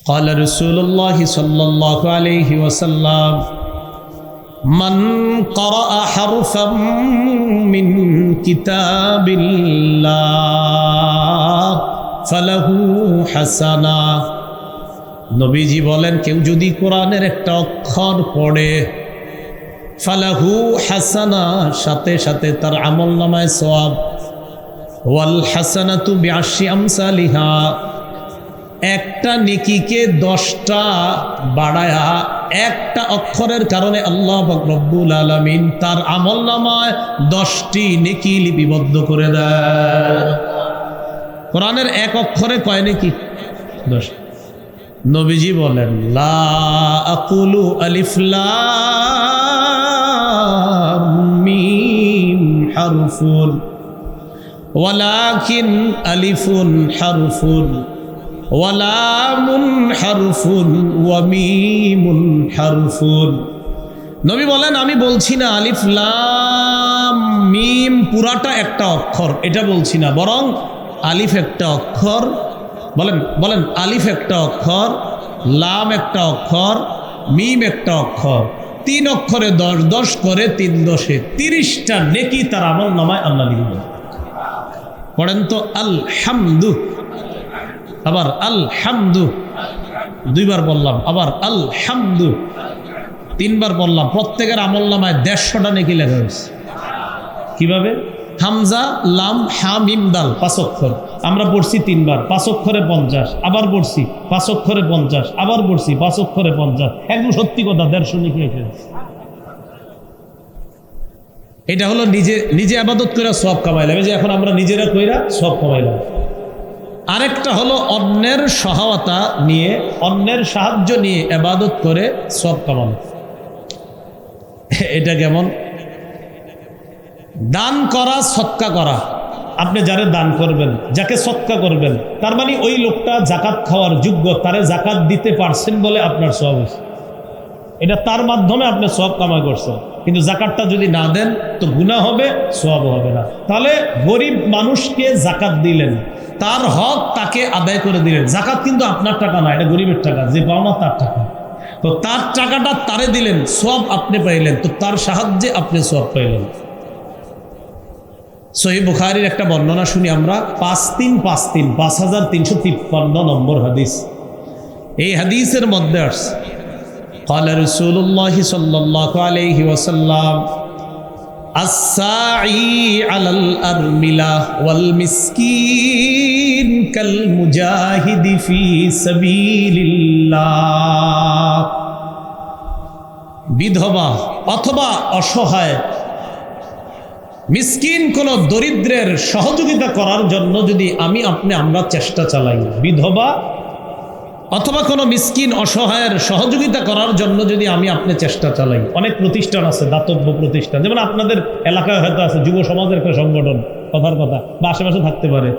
قال رسول الله صلى الله عليه وسلم من قرأ حرفا من كتاب الله فله حسنة নবীজি বলেন কেউ যদি কোরআনের একটা অক্ষর পড়ে ফালাহু হাসানা সাথে সাথে তার আমলনামায় সওয়াব ওয়াল হাসানাতু বিআশরি আমসালিহা একটা নেকিকে 10টা বাড়ায়া একটা অক্ষরের কারণে আল্লাহ রব্বুল আলামিন তার আমলনামায় 10টি নেকি লিপিবদ্ধ করে দেয়। কোরআনের এক অক্ষরে কয় নেকি? 10। নবীজি বলেন লা আকুলু আলিফ লাম মিম হারফুন ওয়ালাকিন আলিফুন হারফুন ওয়ালামুন হারফুন ওয়া মিমুন হারফুন। নবী বলেন আমি বলছি না আলিফ লাম মিম পুরাটা একটা অক্ষর, এটা বলছি না, বরং আলিফ একটা অক্ষর, বলেন বলেন আলিফ একটা অক্ষর, লাম একটা অক্ষর, মিম একটা অক্ষর, 3 অক্ষরে 10 10 করে 3 10-এ 30টা নেকি তার আমলনামায় আল্লাহ লিখবেন। পড়েন তো আলহামদু, আবার আলহামদু, 2 বার বললাম, আবার আলহামদু 3 বার বললাম। প্রত্যেকের আমলনামায় 150টা নেকি লেখা হয়েছে। কিভাবে? হামজা লাম হা মিম দাল 5 অক্ষর, আমরা পড়ছি 3 বার, 5 অক্ষরে 50, আবার পড়ছি 5 অক্ষরে 50, আবার পড়ছি 5 অক্ষরে 50, একদম সত্যি কথা 150 নেকি এসেছে। এটা হলো নিজে নিজে ইবাদত করে সওয়াব কামাইলাম, এই যে এখন আমরা নিজেরা কইরা সওয়াব কামাইলাম। আরেকটা হলো অন্যের সহায়তা নিয়ে, অন্যের সাহায্য নিয়ে ইবাদত করে সওয়াব কামানো। এটা কেমন? দান করা, সদকা করা। আপনি যারে দান করবেন, যাকে সদকা করবেন, তার মানে ওই লোকটা জাকাত খাওয়ার যোগ্য, তারে জাকাত দিতে পারছেন বলে আপনার সওয়াব হয়েছে। এটা তার মাধ্যমে আপনি সওয়াব কামাই করছেন। কিন্তু জাকাতটা যদি না দেন তো গুনাহ হবে, সওয়াব হবে না। তাহলে গরিব মানুষকে জাকাত দিলেন, তার হক তাকে আদায় করে দিলেন। জাকাত কিন্তু আপনার টাকা না, এটা গরিবের টাকা, যে পাওনা তার টাকা। তো তার টাকাটা তারে দিলেন, সওয়াব আপনি পাইলেন, তো তার সাহায্যে আপনি সওয়াব পাইলেন। সহিহ বুখারীর একটা বর্ণনা শুনি আমরা, 5353 5353 নম্বর হাদিস। এই হাদিসের মধ্যে আসছে قال رسول الله صلى الله عليه وسلم الساعي على الأرملة والمسكين كالمجاهد في سبيل الله। বিধবা অথবা অসহায় মিসকিন কোন দরিদ্রের সহযোগিতা করার জন্য যদি আমরা চেষ্টা চালাই, বিধবা অথবা কোনো মিসকিন অসহায়ের সহযোগিতা করার জন্য যদি আপনি চেষ্টা চালাই। অনেক প্রতিষ্ঠান আছে, দাতব্য প্রতিষ্ঠান, যেমন আপনাদের এলাকায় হয়তো আছে যুব সমাজের একটা সংগঠন, কথার কথা, বা আশেপাশে থাকতে পারে।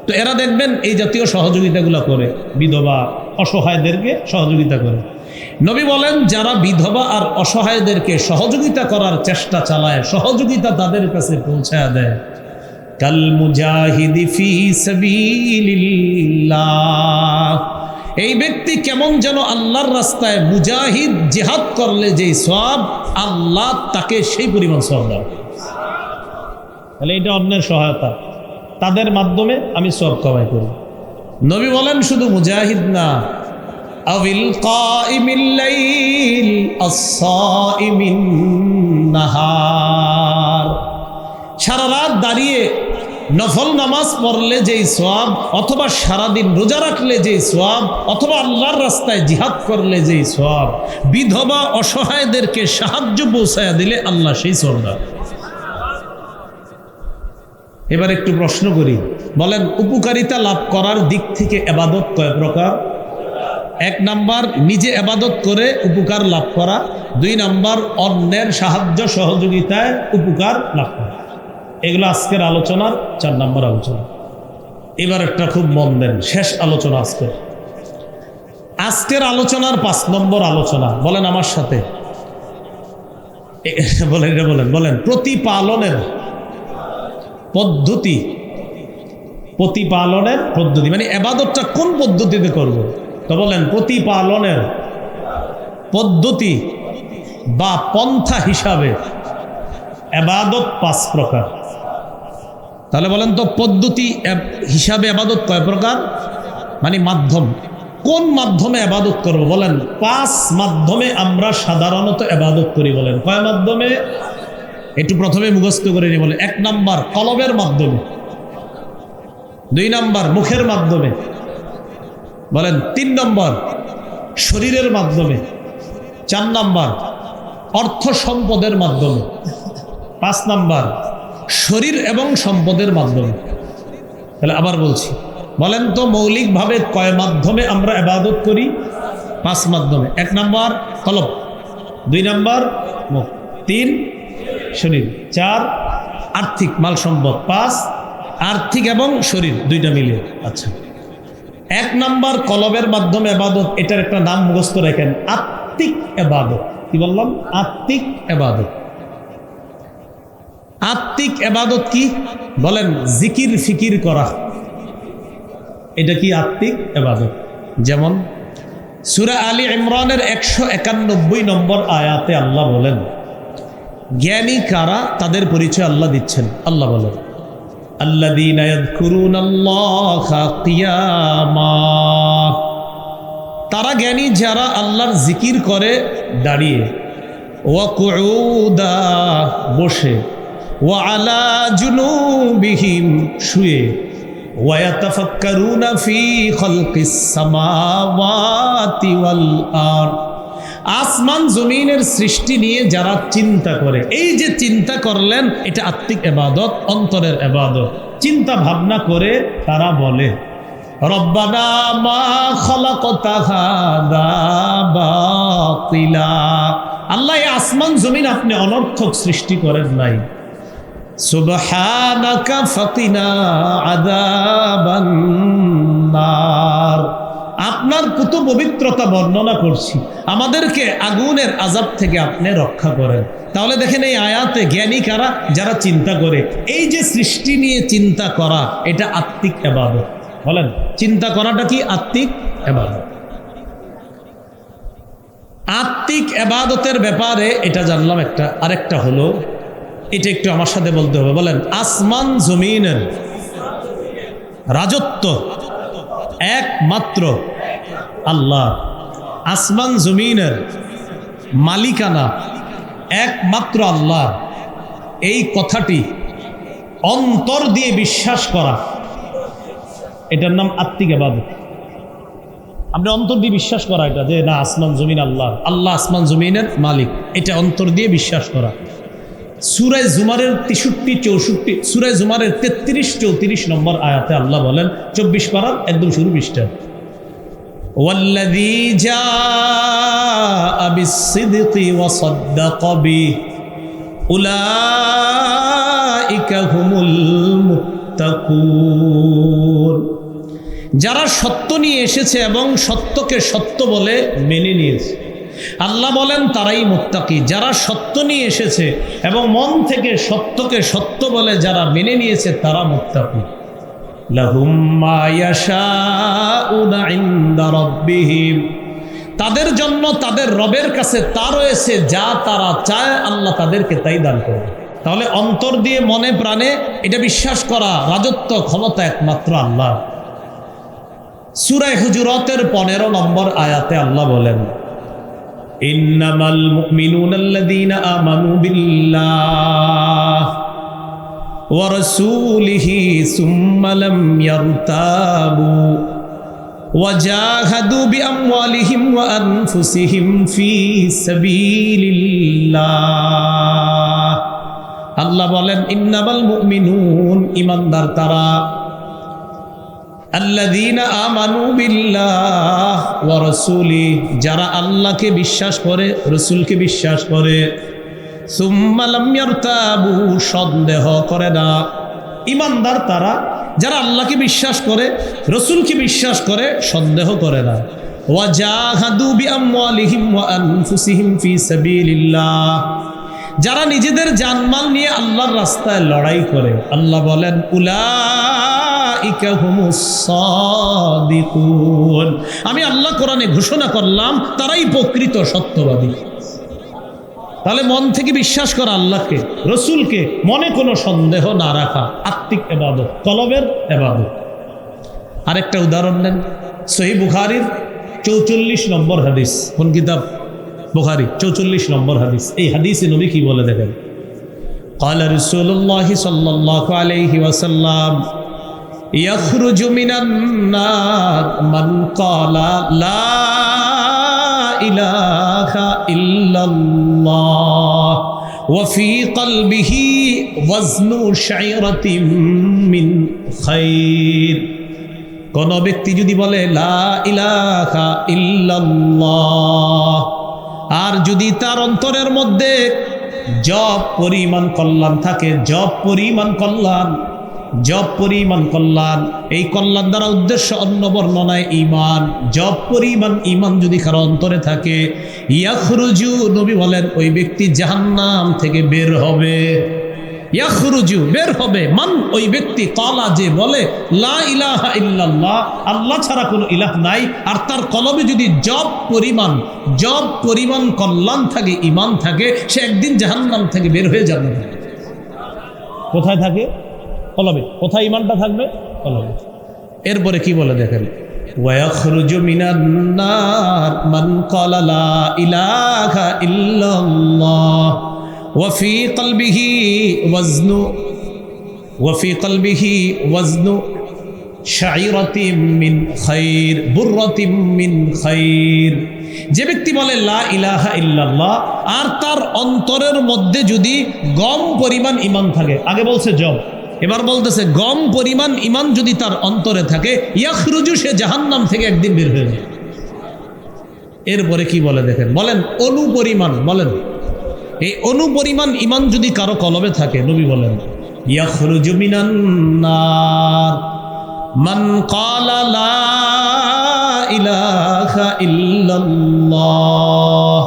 তো এরা দেখবেন এই জাতীয় সহযোগিতাগুলো করে, বিধবা অসহায়দেরকে সহযোগিতা করে। নবী বলেন যারা বিধবা আর অসহায়দেরকে সহযোগিতা করার চেষ্টা চালায়, সহযোগিতা তাদের কাছে পৌঁছায় দেয়, কাল মুজাহিদি ফি সাবিলিল্লাহ, এই ব্যক্তি কেমন যেন আল্লাহর রাস্তায় মুজাহিদ জিহাদ করলে যেই সওয়াব, আল্লাহ তাকে সেই পরিমাণ সওয়াব দেন। তাহলে এটা অন্যের সহায়তা, তাদের মাধ্যমে আমি সওয়াব কামাই করি। নবী বলেন শুধু মুজাহিদ না, আবিল কাইমিল লাইল আস-সাইমিন নাহার, সারা রাত দাঁড়িয়ে নফল নামাজ পড়লে যেই সওয়াব, অথবা সারাদিন রোজা রাখলে যেই সওয়াব, অথবা আল্লাহর রাস্তায় জিহাদ করলে যেই সওয়াব, বিধবা অসহায়দেরকে সাহায্য পৌঁছায়া দিলে আল্লাহ সেই সওয়াব দেন। এবার একটু প্রশ্ন করি, বলেন উপকারিতা লাভ করার দিক থেকে ইবাদত কয় প্রকার? 1 নাম্বার নিজে ইবাদত করে উপকার লাভ করা, 2 নাম্বার অন্যের সাহায্য সহযোগিতায় উপকার লাভ করা। এগুলো আজকের আলোচনার 4 নম্বর আলোচনা। এবার একটা খুব মন দেন, শেষ আলোচনা আজকের আলোচনার 5 নম্বর আলোচনা। বলেন আমার সাথে, বলেন এটা বলেন বলেন প্রতিপালনের পদ্ধতি। প্রতিপালনের পদ্ধতি মানে ইবাদতটা কোন পদ্ধতিতে করব, তো বলেন প্রতিপালনের পদ্ধতি বা পন্থা হিসাবে ইবাদত 5 প্রকার। তাহলে বলেন তো পদ্ধতি হিসাবে ইবাদত কয় প্রকার? মানে মাধ্যম। কোন মাধ্যমে ইবাদত করব? বলেন 5 মাধ্যমে আমরা সাধারণত ইবাদত করি। বলেন কয় মাধ্যমে? একটু প্রথমে মুখস্থ করে নিই। বলে 1 নাম্বার কলবের মাধ্যমে, 2 নাম্বার মুখের মাধ্যমে, বলেন 3 নম্বর শরীরের মাধ্যমে, 4 নাম্বার অর্থ সম্পদের মাধ্যমে, 5 নাম্বার শরীর এবং সম্পদের মাধ্যমে। তাহলে আবার বলছি, বলেন তো মৌলিকভাবে কয় মাধ্যমে আমরা ইবাদত করি? 5 মাধ্যমে। 1 নাম্বার কলব, 2 নাম্বার মুখ, 3 শরীর, 4 আর্থিক মাল সম্পদ, 5 আর্থিক এবং শরীর 2টা মিলিয়ে। আচ্ছা, 1 নাম্বার কলবের মাধ্যমে ইবাদত, এটার একটা নাম মুখস্থ রাখেন, আত্মিক ইবাদত। কি বললাম? আত্মিক ইবাদত। আত্মিক ইবাদত কি? বলেন জিকির ফিকির করা, এটা কি আত্মিক ইবাদত? যেমন সূরা আলী ইমরানের 191 নম্বর আয়াতে আল্লাহ বলেন, জ্ঞানী কারা তাদের পরিচয় আল্লাহ দিচ্ছেন। আল্লাহ বলেন, আল্লাযীনা ইয়াযকুরুনাল্লাহা কিয়ামা, তারা জ্ঞানী যারা আল্লাহর জিকির করে দাঁড়িয়ে, ওয়া কুউদা বসে, ওয়া আলা জুনুবিহিম শুয়ে, ওয়া ইয়াতাফাক্কারুনা ফি খালকিস সামাওয়াতি ওয়াল আরদ, আসমান জমিনের সৃষ্টি নিয়ে যারা চিন্তা করে। এই যে চিন্তা করলেন, এটা আত্মিক ইবাদত, অন্তরের ইবাদত। চিন্তা ভাবনা করে তারা বলে, রব্বানা মা খালাকতা হাযা বাতিলা, আল্লাহ এই আসমান জমিন আপনি অনর্থক সৃষ্টি করেন নাই। সুবহানাকা ফাকিনা আযাবান নার, আপনার কত পবিত্রতা বর্ণনা করছি, আমাদেরকে আগুনের আযাব থেকে আপনি রক্ষা করেন। তাহলে দেখেন এই আয়াতে জ্ঞানী কারা? যারা চিন্তা করে। এই যে সৃষ্টি নিয়ে চিন্তা করা, এটা আত্মিক ইবাদত। বলেন চিন্তা করাটা কি আত্মিক ইবাদত? আত্মিক ইবাদতের ব্যাপারে এটা জানলাম একটা। আরেকটা হলো, এটা একটু আমার সাথে বলতে হবে। বলেন আসমান জমিনের রাজত্ব একমাত্র আল্লাহ, আসমান জমিনের মালিকানা একমাত্র আল্লাহ। এই কথাটি অন্তর দিয়ে বিশ্বাস করা, এটার নাম আত্মিক ইবাদত। আপনি অন্তর দিয়ে বিশ্বাস করা এটা, যে না আসমান জমিন আল্লাহ, আল্লাহ আসমান জমিনের মালিক, এটা অন্তর দিয়ে বিশ্বাস করা। সূরা জুমারের 63-64, সূরা জুমারের 33-34 নম্বর আয়াতে আল্লাহ বলেন, 24 পারার একদম শুরু পৃষ্ঠা, ওয়াল্লাযী জাআ বিস-সিদকি ওয়া সাদ্দাকা বিহি উলাইকা হুমুল মুত্তাকুন, যারা সত্য নিয়ে এসেছে এবং সত্যকে সত্য বলে মেনে নিয়েছে। আল্লাহ বলেন তারাই মুত্তাকি, যারা সত্য নিয়ে এসেছে এবং মন থেকে সত্যকে সত্য বলে যারা মেনে নিয়েছে, তারা মুত্তাকি। লাহুম মা ইয়াশাউনা ইনদা রাব্বিহিম, তাদের জন্য তাদের রবের কাছে তা রয়েছে যা তারা চায়, আল্লাহ তাদেরকে তাই দান করবে। তাহলে অন্তর দিয়ে মনে প্রাণে এটা বিশ্বাস করা, রাজত্ব ক্ষমতা একমাত্র আল্লাহ। সূরা হুজুরাতের 15 নম্বর আয়াতে আল্লাহ বলেন, ইন্নামাল মুমিনুনাল্লাযীনা আমানু বিল্লাহ ওয়া রাসূলিহি সুম্মা লাম ইয়ারতাবু ওয়া জাহাদু বিআমওয়ালিহিম ওয়া আনফুসিহিম ফি সাবিলিল্লাহ। আল্লাহ বলেন ইন্নামাল মুমিনুন, ঈমানদার তারা, আল্লাযীনা আমানু বিল্লাহ ওয়া রাসূলি, যারা আল্লাহকে বিশ্বাস করে, রাসূলকে বিশ্বাস করে, সুম্মা লাম ইয়ারতাবু, সন্দেহ করে না। ঈমানদার তারা যারা আল্লাহকে বিশ্বাস করে, রাসূলকে বিশ্বাস করে, সন্দেহ করে না। ওয়া জাহাদু বিআমওয়ালিহিম ওয়া আনফুসিহিম ফি সাবিলিল্লাহ, যারা নিজেদের জানমাল নিয়ে আল্লাহর রাস্তায় লড়াই করে, আল্লাহ বলেন উলাইকা হুমুস সাদিকুন। আমি আল্লাহ কোরআনে ঘোষণা করলাম তারাই প্রকৃত সত্যবাদী। তাহলে মন থেকে বিশ্বাস করা আল্লাহকে, রসুলকে, মনে কোনো সন্দেহ না রাখা, আত্মিক ইবাদত, কলবের ইবাদত। আরেকটা উদাহরণ নেন, সহিহ বুখারীর 44 নম্বর হাদিস। কোন কিতাব? বুখারী 44 নম্বর হাদিস। এই হাদিসে নবী কি বলে দেখেন, قال رسول الله صلى الله عليه وسلم يخرج من النار من قال لا إله إلا الله وفي قلبه وزن شعيرة من خير। কোন ব্যক্তি যদি বলে লা ইলাহা ইল্লাল্লাহ, আর যদি তার অন্তরের মধ্যে জব পরিমাণ কল্যাণ থাকে, জব পরিমাণ কল্যাণ, এই কল্যাণ দ্বারা উদ্দেশ্য অন্য বর্ণনায় ঈমান, জব পরিমাণ ঈমান যদি কারো অন্তরে থাকে, ইয়াখরুজু, নবী বলেন ওই ব্যক্তি জাহান্নাম থেকে বের হবে। ইয়াখরুজু, বের হবে, মান, ওই ব্যক্তি, কালা, যে বলে লা ইলাহা ইল্লাল্লাহ, আল্লাহ ছাড়া কোনো ইলাহ নাই, আর তার কলবে যদি জব পরিমাণ কল্যাণ থাকে, ঈমান থাকে, সে একদিন জাহান্নাম থেকে বের হয়ে যাবে। কোথায় থাকে? কলবে। কোথায় ঈমানটা থাকবে? কলবে। এরপরে কি বলে দেখেন, ওয়ায়াখরুজু মিনান নার মান ক্বালা লা ইলাহা ইল্লাল্লাহ ওয়াফি কলবিহি ওয়াজনু শাইরাতিম মিন খাইর, বুররাতিম মিন খাইর। যে ব্যক্তি বলে লা ইলাহা ইল্লাল্লাহ, আর তার অন্তরের মধ্যে যদি গম পরিমাণ ঈমান থাকে, আগে বলছে জব, এবার বলতেছে গম পরিমাণ ঈমান যদি তার অন্তরে থাকে, ইয়াখরুজু, সে জাহান্নাম থেকে একদিন বের হয়ে যায়। এরপরে কি বলে দেখেন, বলেন অনুপরিমাণ, বলেন এই অনুপরিমাণ ঈমান যদি কারো কলবে থাকে, নবী বলেন ইয়াখরুজু মিনান নার মান ক্বালা লা ইলাহা ইল্লাল্লাহ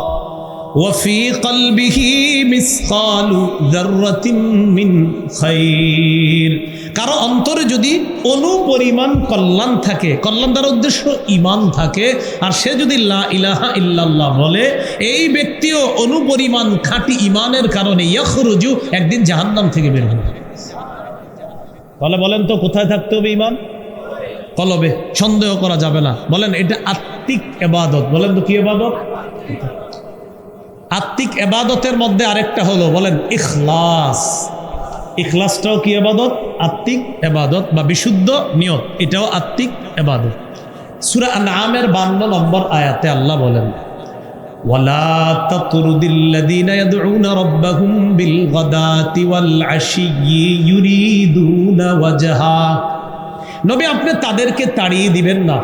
ওয়া ফি কলবিহি মিসকালু যাররাতিন মিন খাইর। কারো অন্তরে যদি অনুপরিমাণ কল্যাণ থাকে, কল্যাণ দ্বারা উদ্দেশ্য ঈমান থাকে, আর সে যদি লা ইলাহা ইল্লাল্লাহ বলে, এই ব্যক্তিও অনুপরিমাণ খাঁটি ঈমানের কারণে ইয়াখরুজু, একদিন জাহান্নাম থেকে বের হবে। তাহলে বলেন তো কোথায় থাকতে হবে ঈমান? কলবে, সন্দেহ করা যাবে না। বলেন এটা আত্মিক ইবাদত। বলেন তো কি ইবাদত? আত্মিক ইবাদতের মধ্যে আরেকটা হলো, বলেন ইখলাস। ইখলাসটাও কি ইবাদত? আত্মিক ইবাদত বা বিশুদ্ধ নিয়ত, এটাও আত্মিক ইবাদত। সূরা আনআমের 52 নম্বর আয়াতে আল্লাহ বলেন ওয়ালা তাতরুদিল্লাযীনা ইয়াদউনা রাব্বাহুম বিল গাদাতি ওয়াল আশিয়্যি ইউরিদুনা ওয়াজহা। নবী, আপনি তাদেরকে তাড়িয়ে দিবেন না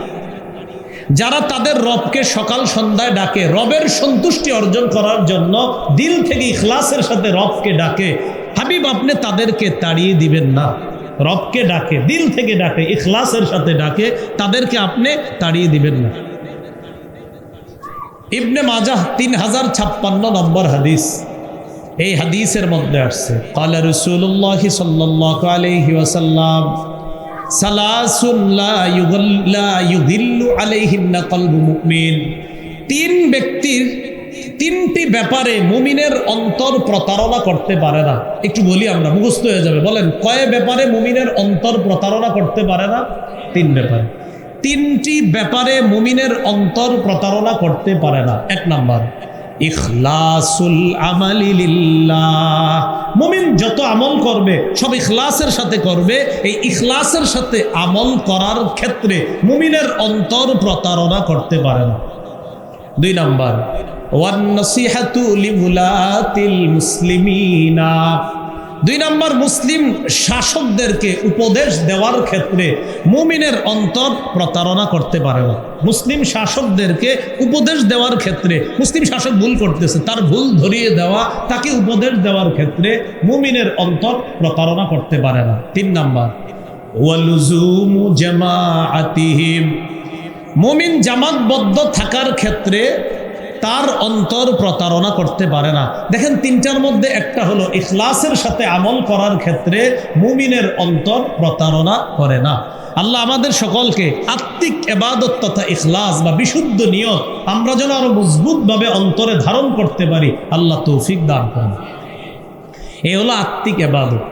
যারা তাদের রবকে সকাল সন্ধ্যায় ডাকে, রবের সন্তুষ্টি অর্জন করার জন্য দিল থেকে ইখলাসের সাথে রবকে ডাকে। হাবিব, আপনি তাদেরকে তাড়িয়ে দিবেন না। রবকে ডাকে, দিল থেকে ডাকে, ইখলাসের সাথে ডাকে, তাদেরকে আপনি তাড়িয়ে দিবেন না। ইবনে মাজাহ 3056 নম্বর হাদিস। এই হাদিসের মধ্যে আসছে ক্বালা রাসূলুল্লাহ সাল্লাল্লাহু আলাইহি ওয়াসাল্লাম সালাসুন লা ইউযিল্লু আলাইহিন্না কলবু মুমিন। তিন ব্যক্তির তিনটি ব্যাপারে মুমিনের অন্তর প্রতারণা করতে পারে না। একটু বলি, আমরা মুখস্থ হয়ে যাবে। বলেন কয় ব্যাপারে মুমিনের অন্তর প্রতারণা করতে পারে না? তিন ব্যাপারে। তিনটি ব্যাপারে মুমিনের অন্তর প্রতারণা করতে পারে না। এক নাম্বার, ইখলাসুল আমালি লিল্লাহ। মুমিন যত আমল করবে সব ইখলাসের সাথে করবে। এই ইখলাসের সাথে আমল করার ক্ষেত্রে মুমিনের অন্তর প্রতারণা করতে পারে না। দুই নাম্বার, ওয়ান নাসিহাতু লিউলাতিল মুসলিমিনা। দুই নাম্বার, মুসলিম শাসকদেরকে উপদেশ দেওয়ার ক্ষেত্রে মুমিনের অন্তর প্রতারণা করতে পারে না। মুসলিম শাসকদেরকে উপদেশ দেওয়ার ক্ষেত্রে, মুসলিম শাসক ভুল করতেছে, তার ভুল ধরিয়ে দেওয়া, তাকে উপদেশ দেওয়ার ক্ষেত্রে মুমিনের অন্তর প্রতারণা করতে পারে না। তিন নাম্বার, ওয়ালুজুমু জামাআতিহিম। মুমিন জামাতবদ্ধ থাকার ক্ষেত্রে তার অন্তর প্রতারণা করতে পারে না। দেখেন, তিনটার মধ্যে একটা হলো ইখলাসের সাথে আমল করার ক্ষেত্রে মুমিনের অন্তর প্রতারণা করে না। আল্লাহ আমাদের সকলকে আত্মিক ইবাদত তথা ইখলাস বা বিশুদ্ধ নিয়ত আমরা যেন আরো মজবুতভাবে অন্তরে ধারণ করতে পারি, আল্লাহ তৌফিক দান করেন। এই হলো আত্মিক ইবাদত।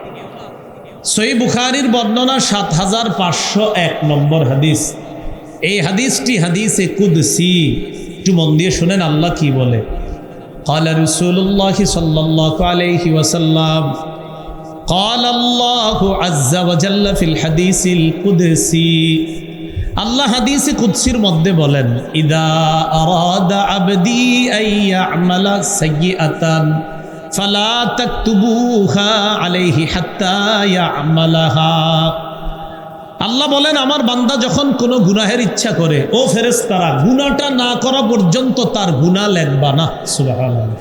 সহিহ বুখারীর বর্ণনা ৭৫০১ নম্বর হাদিস। এই হাদিসটি হাদিসে কুদসি। একটু মন দিয়ে শুনেন আল্লাহ কি বলে। قال رسول الله صلى الله عليه وسلم قال الله عز وجل في الحديث القدسي আল্লাহ হাদিসে কুদসির মধ্যে বলেন, ইদা আরাদা আবদি আন ইয়া'মালা সাইয়্যাতান ফালা তাকতুবুহা আলাইহি হাত্তা ইয়া'মালাহা। আল্লাহ বলেন, আমার বান্দা যখন কোনো গুনাহের ইচ্ছা করে, ও ফেরেশতারা, গুনাহটা না করা পর্যন্ত তার গুনাহ লিখবা না। সুবহানাল্লাহ।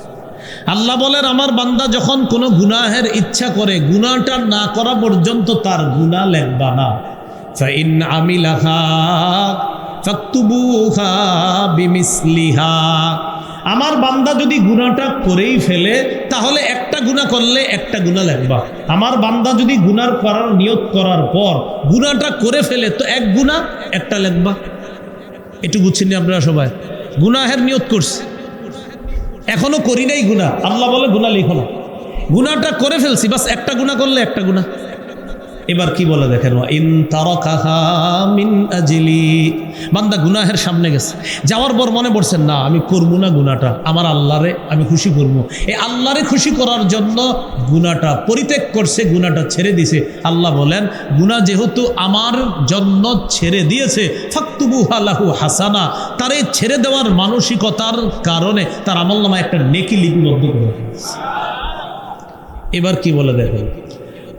আল্লাহ বলেন, আমার বান্দা যখন কোনো গুনাহের ইচ্ছা করে, গুনাহটা না করা পর্যন্ত তার গুনাহ লিখবা না। ফাইন আমিলাহা ফাকতুবুহা বিমিসলিহা। আমার বান্দা যদি গুনাহটা করেই ফেলে, তাহলে একটা গুনাহ করলে একটা গুনাহ লিখবা। আমার বান্দা যদি গুনাহ করার নিয়ত করার পর গুনাহটা করে ফেলে, তো এক গুনাহ একটা লিখবা। একটু বুঝছেন না আপনারা সবাই? গুনাহের নিয়ত করছে, এখনো করি নাই গুনাহ, আল্লাহ বলে গুনাহ লিখো না। গুনাহটা করে ফেলছি, বাস একটা গুনাহ করলে একটা গুনাহ। এবার কি বলে দেখেন, ইন তারাকাহা মিন আজলি। বান্দা গুনাহের সামনে গেছে, যাওয়ার পর মনে পড়ছেন, না আমি করবো না গুনাহটা, আমার আল্লাহরে আমি খুশি করবো। এই আল্লাহরে খুশি করার জন্য গুনাহটা পরিত্যাগ করছে, গুনাহটা ছেড়ে দিছে। আল্লাহ বলেন, গুনাহ যেহেতু আমার জন্য ছেড়ে দিয়েছে, ফাকতুবুহা লাহু হাসানা। তার এই ছেড়ে দেওয়ার মানসিকতার কারণে তার আমলনামায় একটা নেকি লিপিবদ্ধ করে দিয়েছে। এবার কি বলে দেখেন,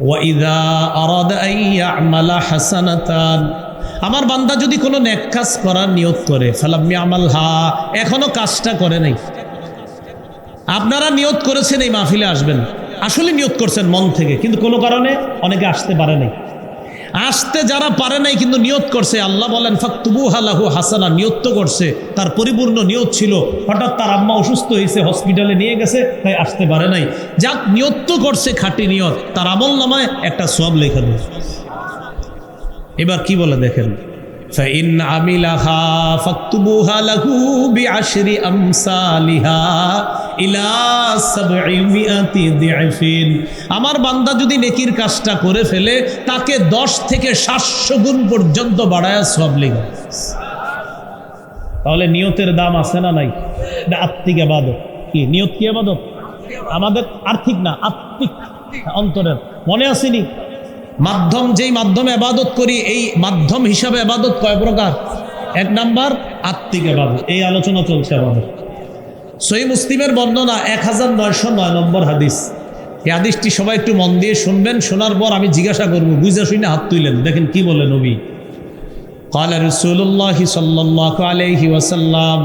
ওয়াইদা আরাদা আন ইয়া'মালা হাসানাতান। আমার বান্দা যদি কোনো নেক কাজ করার নিয়ত করে, ফালাম ইয়া'মালহা, এখনো কাজটা করে নাই। আপনারা নিয়ত করেছেন এই মাহফিলে আসবেন, আসলে নিয়ত করছেন মন থেকে, কিন্তু কোনো কারণে অনেকে আসতে পারে নাই। আসতে যারা পারে নাই কিন্তু নিয়ত করছে, আল্লাহ বলেন ফাকতুবুহা লাহু হাসানা। নিয়ত তো করছে, তার পরিপূর্ণ নিয়ত ছিল, হঠাৎ তার আম্মা অসুস্থ হয়েছে, হসপিটালে নিয়ে গেছে, তাই আসতে পারে নাই। যাক, নিয়ত তো করছে, খাঁটি নিয়ত, তার আমলনামায় একটা সওয়াব লেখা দেয়। এবার কি বলে দেখেন, ফাইন আমিলাহা ফাকতুবুহা লাহু বিআশরি আমসালিহা ইলা ৭০০ দি'ফিন। আমার বান্দা যদি নেকির কাজটা করে ফেলে, তাকে ১০ থেকে ৭০০ গুণ পর্যন্ত বাড়ায়া সওয়াব লেখা। তাহলে নিয়তের দাম আছে না নাই? এটা আত্মিক ইবাদত। কি নিয়ত? কি ইবাদত? আমাদের আর্থিক না, আত্মিক, অন্তরের। মনে আসেনি মাধ্যম, যেই মাধ্যমে ইবাদত করি, এই মাধ্যম হিসাবে ইবাদত কয় প্রকার? এক নাম্বার আত্মিক ইবাদত। এই আলোচনা চলছে আমাদের। সহিহ মুসলিমের বর্ণনা ১৯০৯ নম্বর হাদিস। এই হাদিসটি সবাই একটু মন দিয়ে শুনবেন, শোনার পর আমি জিজ্ঞাসা করবো, বুঝে শুনে হাত তুললেন। দেখেন কি বলে নবী। قال رسول الله صلى الله عليه وسلم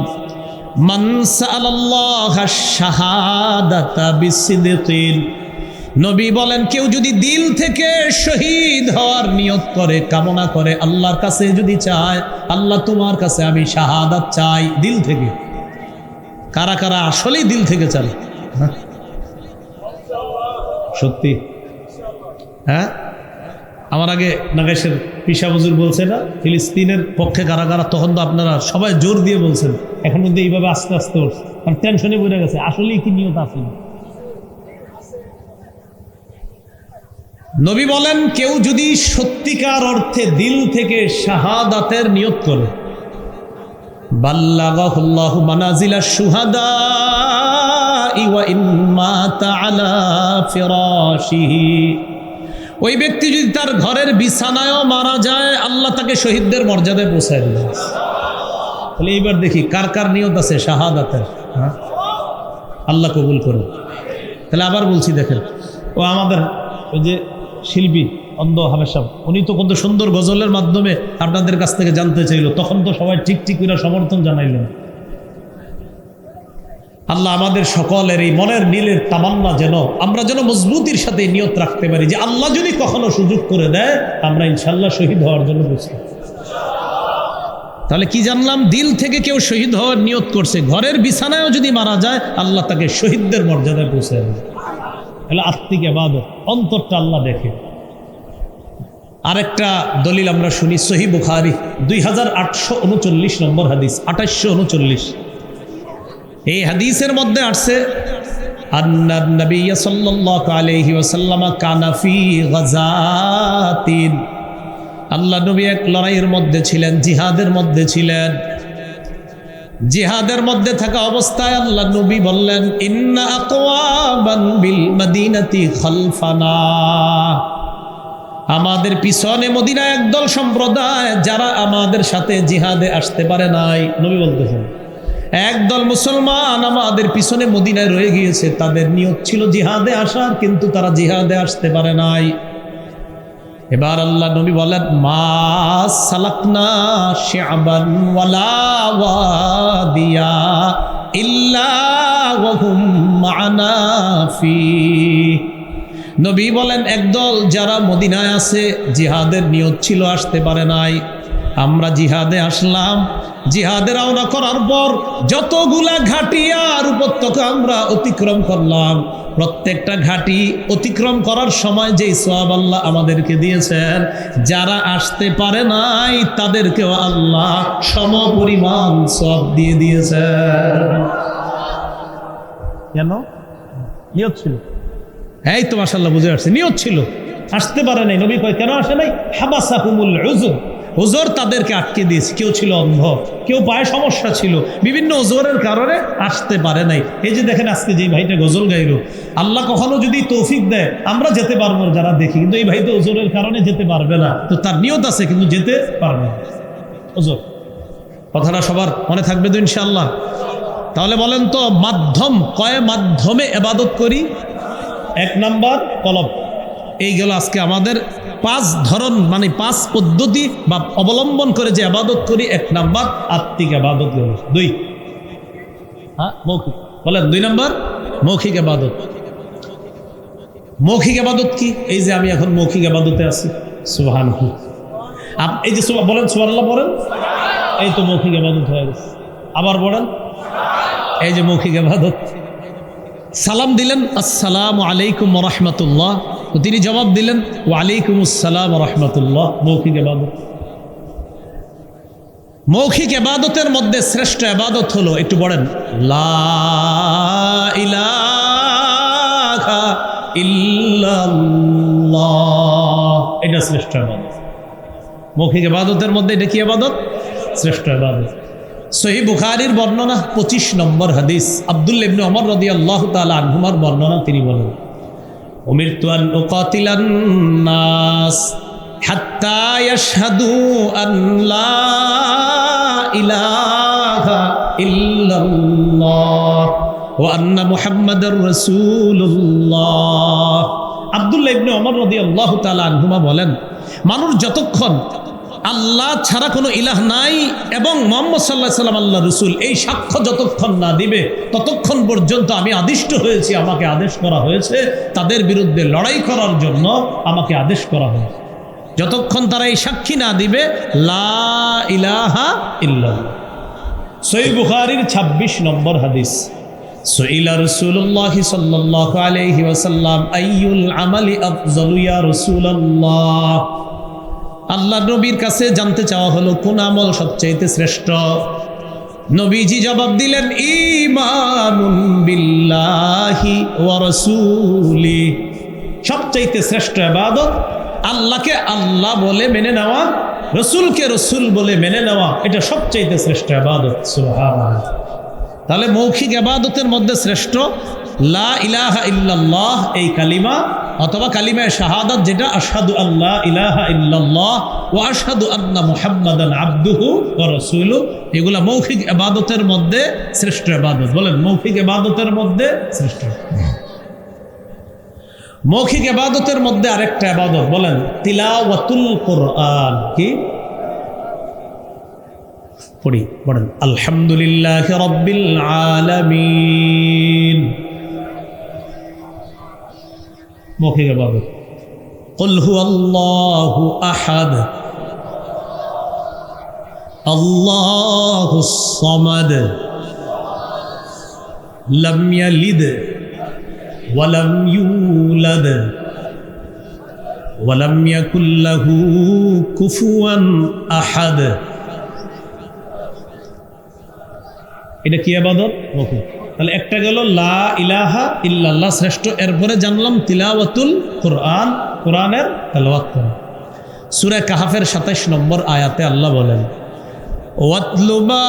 من سأل الله الشهادة بصدق। নবী বলেন, কেউ যদি দিল থেকে শহীদ হওয়ার নিয়ত করে, কামনা করে, আল্লাহর কাছে যদি চায়, আল্লাহ তোমার কাছে আমি শাহাদাত চাই, দিল থেকে। কারা কারা আসলেই দিল থেকে চান? সত্যি? হ্যাঁ, আমার আগে নাগেশের পিসা হুজুর বলছে না, ফিলিস্তিনের পক্ষে কারা কারা, তখন তো আপনারা সবাই জোর দিয়ে বলছেন। এখন কিন্তু এইভাবে আস্তে আস্তে টেনশনে পড়ে গেছে, আসলেই কি নিয়ত আছে? নবী বলেন, কেউ যদি সত্যিকার অর্থে দিল থেকে শাহাদাতের নিয়ত করে, বাল্লাগাহুল্লাহু মানাজিলাশ শুহাদা ওয়া ইন মাতা আলা ফিরাশিহি। ওই ব্যক্তি যদি তার ঘরের বিছানায়ও মারা যায়, আল্লাহ তাকে শহীদদের মর্যাদায় পৌঁছায় দেবে। তাহলে এইবার দেখি কার কার নিয়ত আছে শাহাদাতের। হ্যাঁ, আল্লাহ কবুল করুন। তাহলে আবার বলছি, দেখেন, ও আমাদের ওই যে শিল্পী অন্ধ হামেদ সাহেব, উনি তো কত সুন্দর গজলের মাধ্যমে আপনাদের কাছ থেকে জানতে চাইল, তখন তো সবাই ঠিক ঠিক করে সমর্থন জানাইলেন। আল্লাহ আমাদের সকলের এই মনের নীলের তামান্না যেন আমরা যেন মজবুতির সাথে নিয়ত রাখতে পারি যে আল্লাহ যদি কখনো সুযোগ করে দেয়, আমরা ইনশাল্লাহ শহীদ হওয়ার জন্য প্রস্তুত। তাহলে কি জানলাম, দিল থেকে কেউ শহীদ হওয়ার নিয়ত করছে, ঘরের বিছানায়ও যদি মারা যায় আল্লাহ তাকে শহীদদের মর্যাদায় পৌঁছে দেবে। এগুলো আত্মিক ইবাদত, অন্তরটা আল্লাহ দেখে। আরেকটা দলিল আমরা শুনি, সহিহ বুখারী 2839 নম্বর হাদিস, 2839। এই হাদিসের মধ্যে আসছে আন্নান নবী সাল্লাল্লাহু আলাইহি ওয়াসাল্লাম কানা ফি গাযাতিন, আল্লাহ নবী এক লড়াইয়ের মধ্যে ছিলেন, জিহাদের মধ্যে ছিলেন। জিহাদের মধ্যে থাকা অবস্থায় আল্লাহ নবী বললেন, ইন্না আকওয়ামান বিল মদিনাতি খালফানা, আমাদের পিছনে মদিনায় একদল সম্প্রদায় যারা আমাদের সাথে জিহাদে আসতে পারে নাই। নবী বলতেছেন একদল মুসলমান আমাদের পিছনে মদিনায় রয়ে গিয়েছে, তাদের নিয়ত ছিল জিহাদে আসার, কিন্তু তারা জিহাদে আসতে পারে নাই। এবার আল্লাহ নবী বলেন, মা সালাকনা শিআবান ওয়ালা ওয়াদিয়া ইল্লা ওয়া হুম মা'না ফি। নবী বলেন একদল যারা মদিনায় আছে, জিহাদের নিয়ত ছিল, আসতে পারে নাই। আমরা জিহাদে আসলাম, জিহাদে রওনা করার পর যতগুলা ঘাটি আর উপত্যকা আমরা অতিক্রম করলাম, প্রত্যেকটা ঘাটি অতিক্রম করার সময় যেই সওয়াব আল্লাহ আমাদেরকে দিয়েছেন, যারা আসতে পারে নাই তাদেরকেও আল্লাহ সমপরিমাণ সওয়াব দিয়ে দিয়েছেন। কেন? নিয়ত ছিল। এই তো মাশাআল্লাহ বুঝে আসছে, নিয়ত ছিল, আসতে পারে নাই। নবী কয় কেন আসে নাই? হাবাসাহুমুল উযর, ওজর তাদেরকে আটকে দিয়েছে। কেউ ছিল অন্ধ, কেউ পায়ে সমস্যা ছিল, বিভিন্ন ওজরের কারণে আসতে পারে নাই। এই যে দেখেন আজকে যে ভাইটা গজল গাইল, আল্লাহ কখনো যদি তৌফিক দেয় আমরা যেতে পারবো যারা দেখি, কিন্তু এই ভাই তো ওজরের কারণে যেতে পারবে না, তো তার নিয়ত আছে কিন্তু যেতে পারবে না। ওজর কথাটা সবার মনে থাকবে তো ইনশাআল্লাহ? তাহলে বলেন তো মাধ্যম কয় মাধ্যমে ইবাদত করি? এক নাম্বার কলব। এই গেল আজকে আমাদের 5 ধরন, মানে 5 পদ্ধতি বা অবলম্বন করে যে ইবাদত করি। এক নাম্বার আত্মিক ইবাদত গেল। 2 মৌখিক। বলেন 2 নাম্বার মৌখিক ইবাদত। মৌখিক ইবাদত কি? এই যে আমি এখন মৌখিক ইবাদতে আছি, সুবহানাল্লাহ। এই যে বলেন সুবহানাল্লাহ, বলেন, এই তো মৌখিক ইবাদত হয়ে গেছে। আবার বলেন, এই যে মৌখিক ইবাদত। সালাম দিলেন আসসালামু আলাইকুম ওয়া রাহমাতুল্লাহ, তো তিনি জবাব দিলেন ওয়া আলাইকুম আসসালাম ওয়া রাহমাতুল্লাহ। মৌখিক ইবাদত। মৌখিক ইবাদতের মধ্যে শ্রেষ্ঠ ইবাদত হলো, একটু বলেন, লা ইলাহা ইল্লাল্লাহ। এটা শ্রেষ্ঠ ইবাদত। মৌখিক ইবাদতের মধ্যে এটা কি ইবাদত? শ্রেষ্ঠ ইবাদত। সহিহ বুখারীর বর্ণনা 25 নম্বর হাদিস, আব্দুল্লাহ ইবনে ওমর রাদিয়াল্লাহু তাআলা আনহুমার বর্ণনা। তিনি বলেন, উমিরতু আন উকাতিলান নাস হাত্তা ইয়াশহাদু আন লা ইলাহা ইল্লাল্লাহ ওয়া আন্না মুহাম্মাদার রাসূলুল্লাহ। আব্দুল্লাহ ইবনে ওমর রাদিয়াল্লাহু তাআলা আনহুমা বলেন, মানুষ যতক্ষণ আল্লাহ ছাড়া কোনো ইলাহ নাই এবং মুহাম্মদ সাল্লাল্লাহু আলাইহি ওয়াসাল্লাম আল্লাহ রসুল, এই সাক্ষ্য যতক্ষণ না দিবে ততক্ষণ পর্যন্ত আমি আদিষ্ট হয়েছি, আমাকে আদেশ করা হয়েছে তাদের বিরুদ্ধে লড়াই করার জন্য, আমাকে আদেশ করা হয়েছে। যতক্ষণ তারা এই সাক্ষী না দিবে লা ইলাহা ইল্লাল্লাহ। সহিহ বুখারীর 26 নম্বর হাদিস, সুইলা রাসূলুল্লাহ সাল্লাল্লাহু আলাইহি ওয়াসাল্লাম আইয়ুল আমালি আফযালু ইয়া রাসূলুল্লাহ। আল্লাহ নবীর কাছে জানতে চাওয়া হলো কোন আমল সবচেয়ে শ্রেষ্ঠ। নবীজি জবাব দিলেন, ঈমানুন বিল্লাহি ওয়া রাসূলি। সবচেয়ে শ্রেষ্ঠ ইবাদত আল্লাহকে আল্লাহ বলে মেনে নেওয়া, রসুলকে রসুল বলে মেনে নেওয়া, এটা সবচেয়ে শ্রেষ্ঠ ইবাদত। সুবহানাল্লাহ। তাহলে মৌখিক ইবাদতের মধ্যে শ্রেষ্ঠ লা ইলাহা ইল্লাল্লাহ, এই কালিমা অথবা কালিমায়ে শাহাদাত, যেটা আশহাদু আল্লা ইলাহা ইল্লাল্লাহ ওয়া আশহাদু আন্না মুহাম্মাদান আবদুহু ওয়া রাসূলুহু। এগুলা মৌখিক ইবাদতের মধ্যে শ্রেষ্ঠ ইবাদত। বলেন মৌখিক ইবাদতের মধ্যে শ্রেষ্ঠ। মৌখিক ইবাদতের মধ্যে আরেকটা ইবাদত, বলেন তিলাওয়াতুল কোরআন। কি পড়ি? বলেন আলহামদুলিল্লাহি রাব্বিল আলামিন। মৌখিক ইবাদত। কুল হুয়াল্লাহু আহাদ আল্লাহুস সামাদ লাম ইয়ালিদ ওয়া লাম ইউলাদ ওয়া লাম ইয়াকুল লাহু কুফুয়ান আহাদ। এটা কি ইবাদত? ওকে, তাহলে একটা গেল লা ইলাহা ইল্লাল্লাহ শ্রেষ্ঠ, এরপরে জানলাম তিলাওয়াতুল কোরআন, কোরআনের তেলাওয়াত করা। সূরা কাহাফের ২৭ নম্বর আয়াতে আল্লাহ বলেন ওয়াতলু মা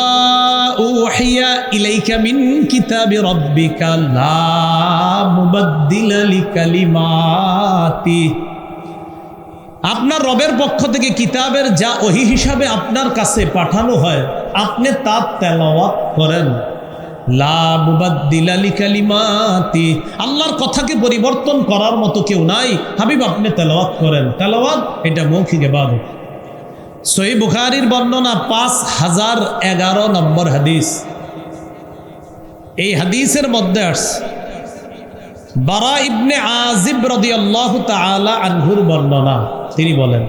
উহিয়া ইলাইকা মিন কিতাবি রাব্বিকা লা মুবাদদিলা লিকালিমাতি। আপনার রবের পক্ষ থেকে কিতাবের যা ওহী হিসাবে আপনার কাছে পাঠানো হয় আপনি তা তেলাওয়াত করেন। লা মুবাদদিলা লিকালিমাতি, আল্লাহর কথাকে পরিবর্তন করার মতো কেউ নাই, হাবিব আপনি তেলাওয়াত করেন। তেলাওয়াত এটা মৌখিক ইবাদত। সহিহ বুখারীর বর্ণনা ৫০১১ নম্বর হাদিস। এই হাদিসের মধ্যে আসছে বারা ইবনে আজিব রাদিয়াল্লাহু তাআলা আনহুর বর্ণনা। তিনি বলেন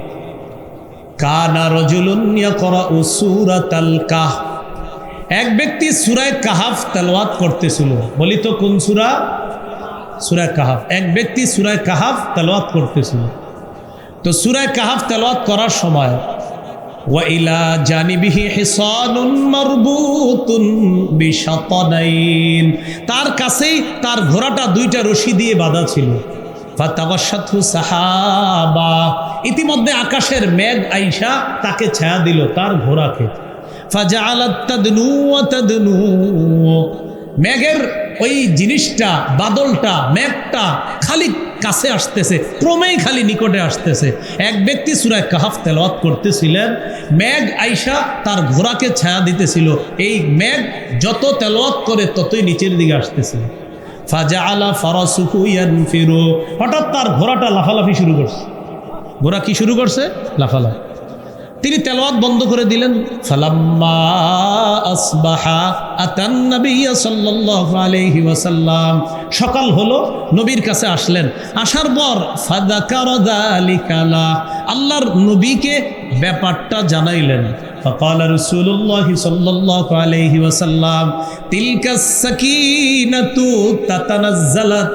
কানা রাজুলুন ইয়াকরাউ সূরাতাল কাহফ, এক ব্যক্তি সূরা কাহফ তেলাওয়াত করতেছিল। বলি তো কোন সূরা? সূরা কাহফ। এক ব্যক্তি সূরা কাহফ তেলাওয়াত করতেছিল। তো সূরা কাহফ তেলাওয়াত করার সময় ওয়া ইলা জানিবিহি হিসানুন মারবুতুন বিশাতানাইন, তার কাছেই তার ঘোড়াটা দুইটা রশি দিয়ে বাঁধা ছিল। ফাতাগাশাতহু সাহাবা, ইতিমধ্যে আকাশের মেঘ আইসা তাকে ছায়া দিল তার ঘোড়াকে। ফাজাআলাত তাদনু ওয়া তাদনু, মেঘের ওই জিনিসটা, বাদলটা, মেঘটা খালি কাছে আসতেছে, ক্রমেই খালি নিকটে আসতেছে। এক ব্যক্তি সূরা কাহফ তেলাওয়াত করতেছিলেন, মেঘ আইসা তার ঘোড়াকে ছায়া দিতেছিল। এই মেঘ যত তেলাওয়াত করে ততই নিচের দিকে আসতেছিল। ফাজাআলা ফারাসুহু ইয়ানফিরু, হঠাৎ তার ঘোড়াটা লাফালাফি শুরু করছে। ঘোড়া কি শুরু করছে? লাফালাফি। তিনি তেলাওয়াত বন্ধ করে দিলেন। ফালাম্মা আসবাহা আতান নবিয়্য সাল্লাল্লাহু আলাইহি ওয়াসাল্লাম, সকাল হলো, নবীর কাছে আসলেন। আসার পর ফাযাকারা যালিকা লা, আল্লাহর নবীকে ব্যাপারটা জানাইলেন। فقال رسول الله صلى الله عليه وسلم تلك السكينة تتنزلت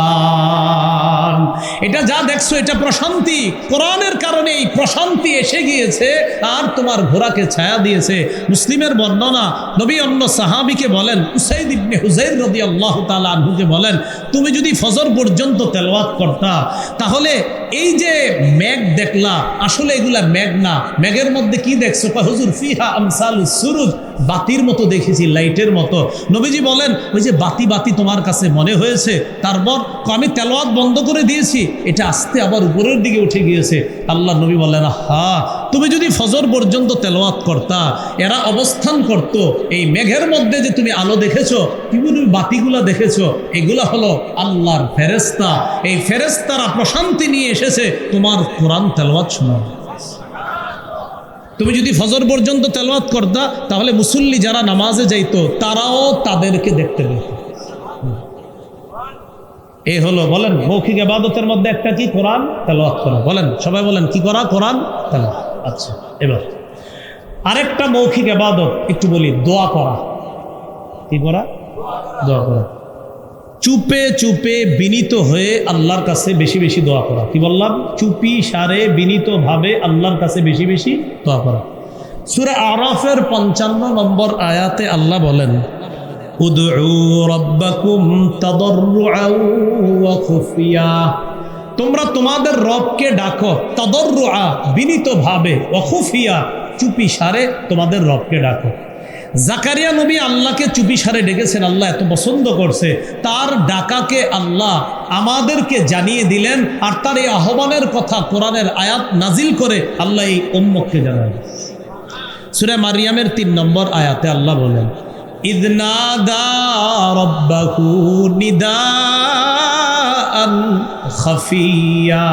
بالقرآن, এটা যা দেখছো এটা প্রশান্তি, কোরআনের কারণে এই প্রশান্তি এসে গিয়েছে আর তোমার ঘোড়াকে ছায়া দিয়েছে। মুসলিমের বর্ণনা, নবী অন্য সাহাবীকে বলেন, উসাইদ ইবনে হুযাইর রাদিয়াল্লাহু তাআলা আনহুকে বলেন, তুমি যদি ফজর পর্যন্ত তেলাওয়াত করতা তাহলে এই যে মেঘ দেখলা আসলে এগুলা মেঘ না, মেঘের মধ্যে কি দেখছো? হুজুর ফিহা আমসালুস সুরুজ, বাতির মতো দেখেছি, লাইটের মতো। নবীজি বলেন ওই যে বাতি বাতি তোমার কাছে মনে হয়েছে, তারপর আমি তেলাওয়াত বন্ধ করে দিয়েছি, এটা আস্তে আবার উপরের দিকে উঠে গিয়েছে। আল্লাহ নবী বলেন হা, তুমি যদি ফজর পর্যন্ত তেলাওয়াত করতা, এরা অবস্থান করত এই মেঘের মধ্যে, যে তুমি আলো দেখেছো, তুমি বাতিগুলা দেখেছো, এগুলা হলো আল্লাহর ফেরেশতা। এই ফেরেশতারা প্রশান্তি নিয়ে এসেছে তোমার কোরআন তেলাওয়াত শোনা। তুমি যদি ফজর পর্যন্ত তেলাওয়াত করতা তাহলে মুসল্লি যারা নামাজে যাইতো তারাও তাদেরকে দেখতে পেত। এই হলো, বলেন মৌখিক ইবাদতের মধ্যে একটা কি? কোরআন তেলাওয়াত করা। বলেন সবাই বলেন কি করা? কোরআন তেলাওয়াত। আচ্ছা, এবার আরেকটা মৌখিক ইবাদত একটু বলি, দোয়া করা। কি করা? দোয়া করা। চুপে চুপে বিনীত হয়ে আল্লাহর কাছে বেশি বেশি দোয়া করা। কি বললাম? চুপি সারে বিনীত ভাবে আল্লাহর কাছে বেশি বেশি দোয়া করা। সূরা আরাফের ৫৫ নম্বর আয়াতে আল্লাহ বলেন উদউ রাব্বাকুম তাদাররুআন ওয়া খুফিয়া, তোমরা তোমাদের রবকে ডাকো, তাদাররুআ বিনীত ভাবে, ওয়া খুফিয়া চুপি সারে তোমাদের রবকে ডাকো। জাকারিয়া নবী আল্লাহকে চুপি সারে ডেকেছেন, আল্লাহ এত পছন্দ করছে, তার ডাকাকে আল্লাহ আমাদেরকে জানিয়ে দিলেন। আর তার এই আহ্বানের কথা কোরআনের আয়াত নাজিল করে আল্লাহ এই উম্মতকে জানালেন। সূরা মারিয়ামের ৩ নম্বর আয়াতে আল্লাহ বলেন ইয নাদা রাব্বাহু নিদাআন খাফিয়া,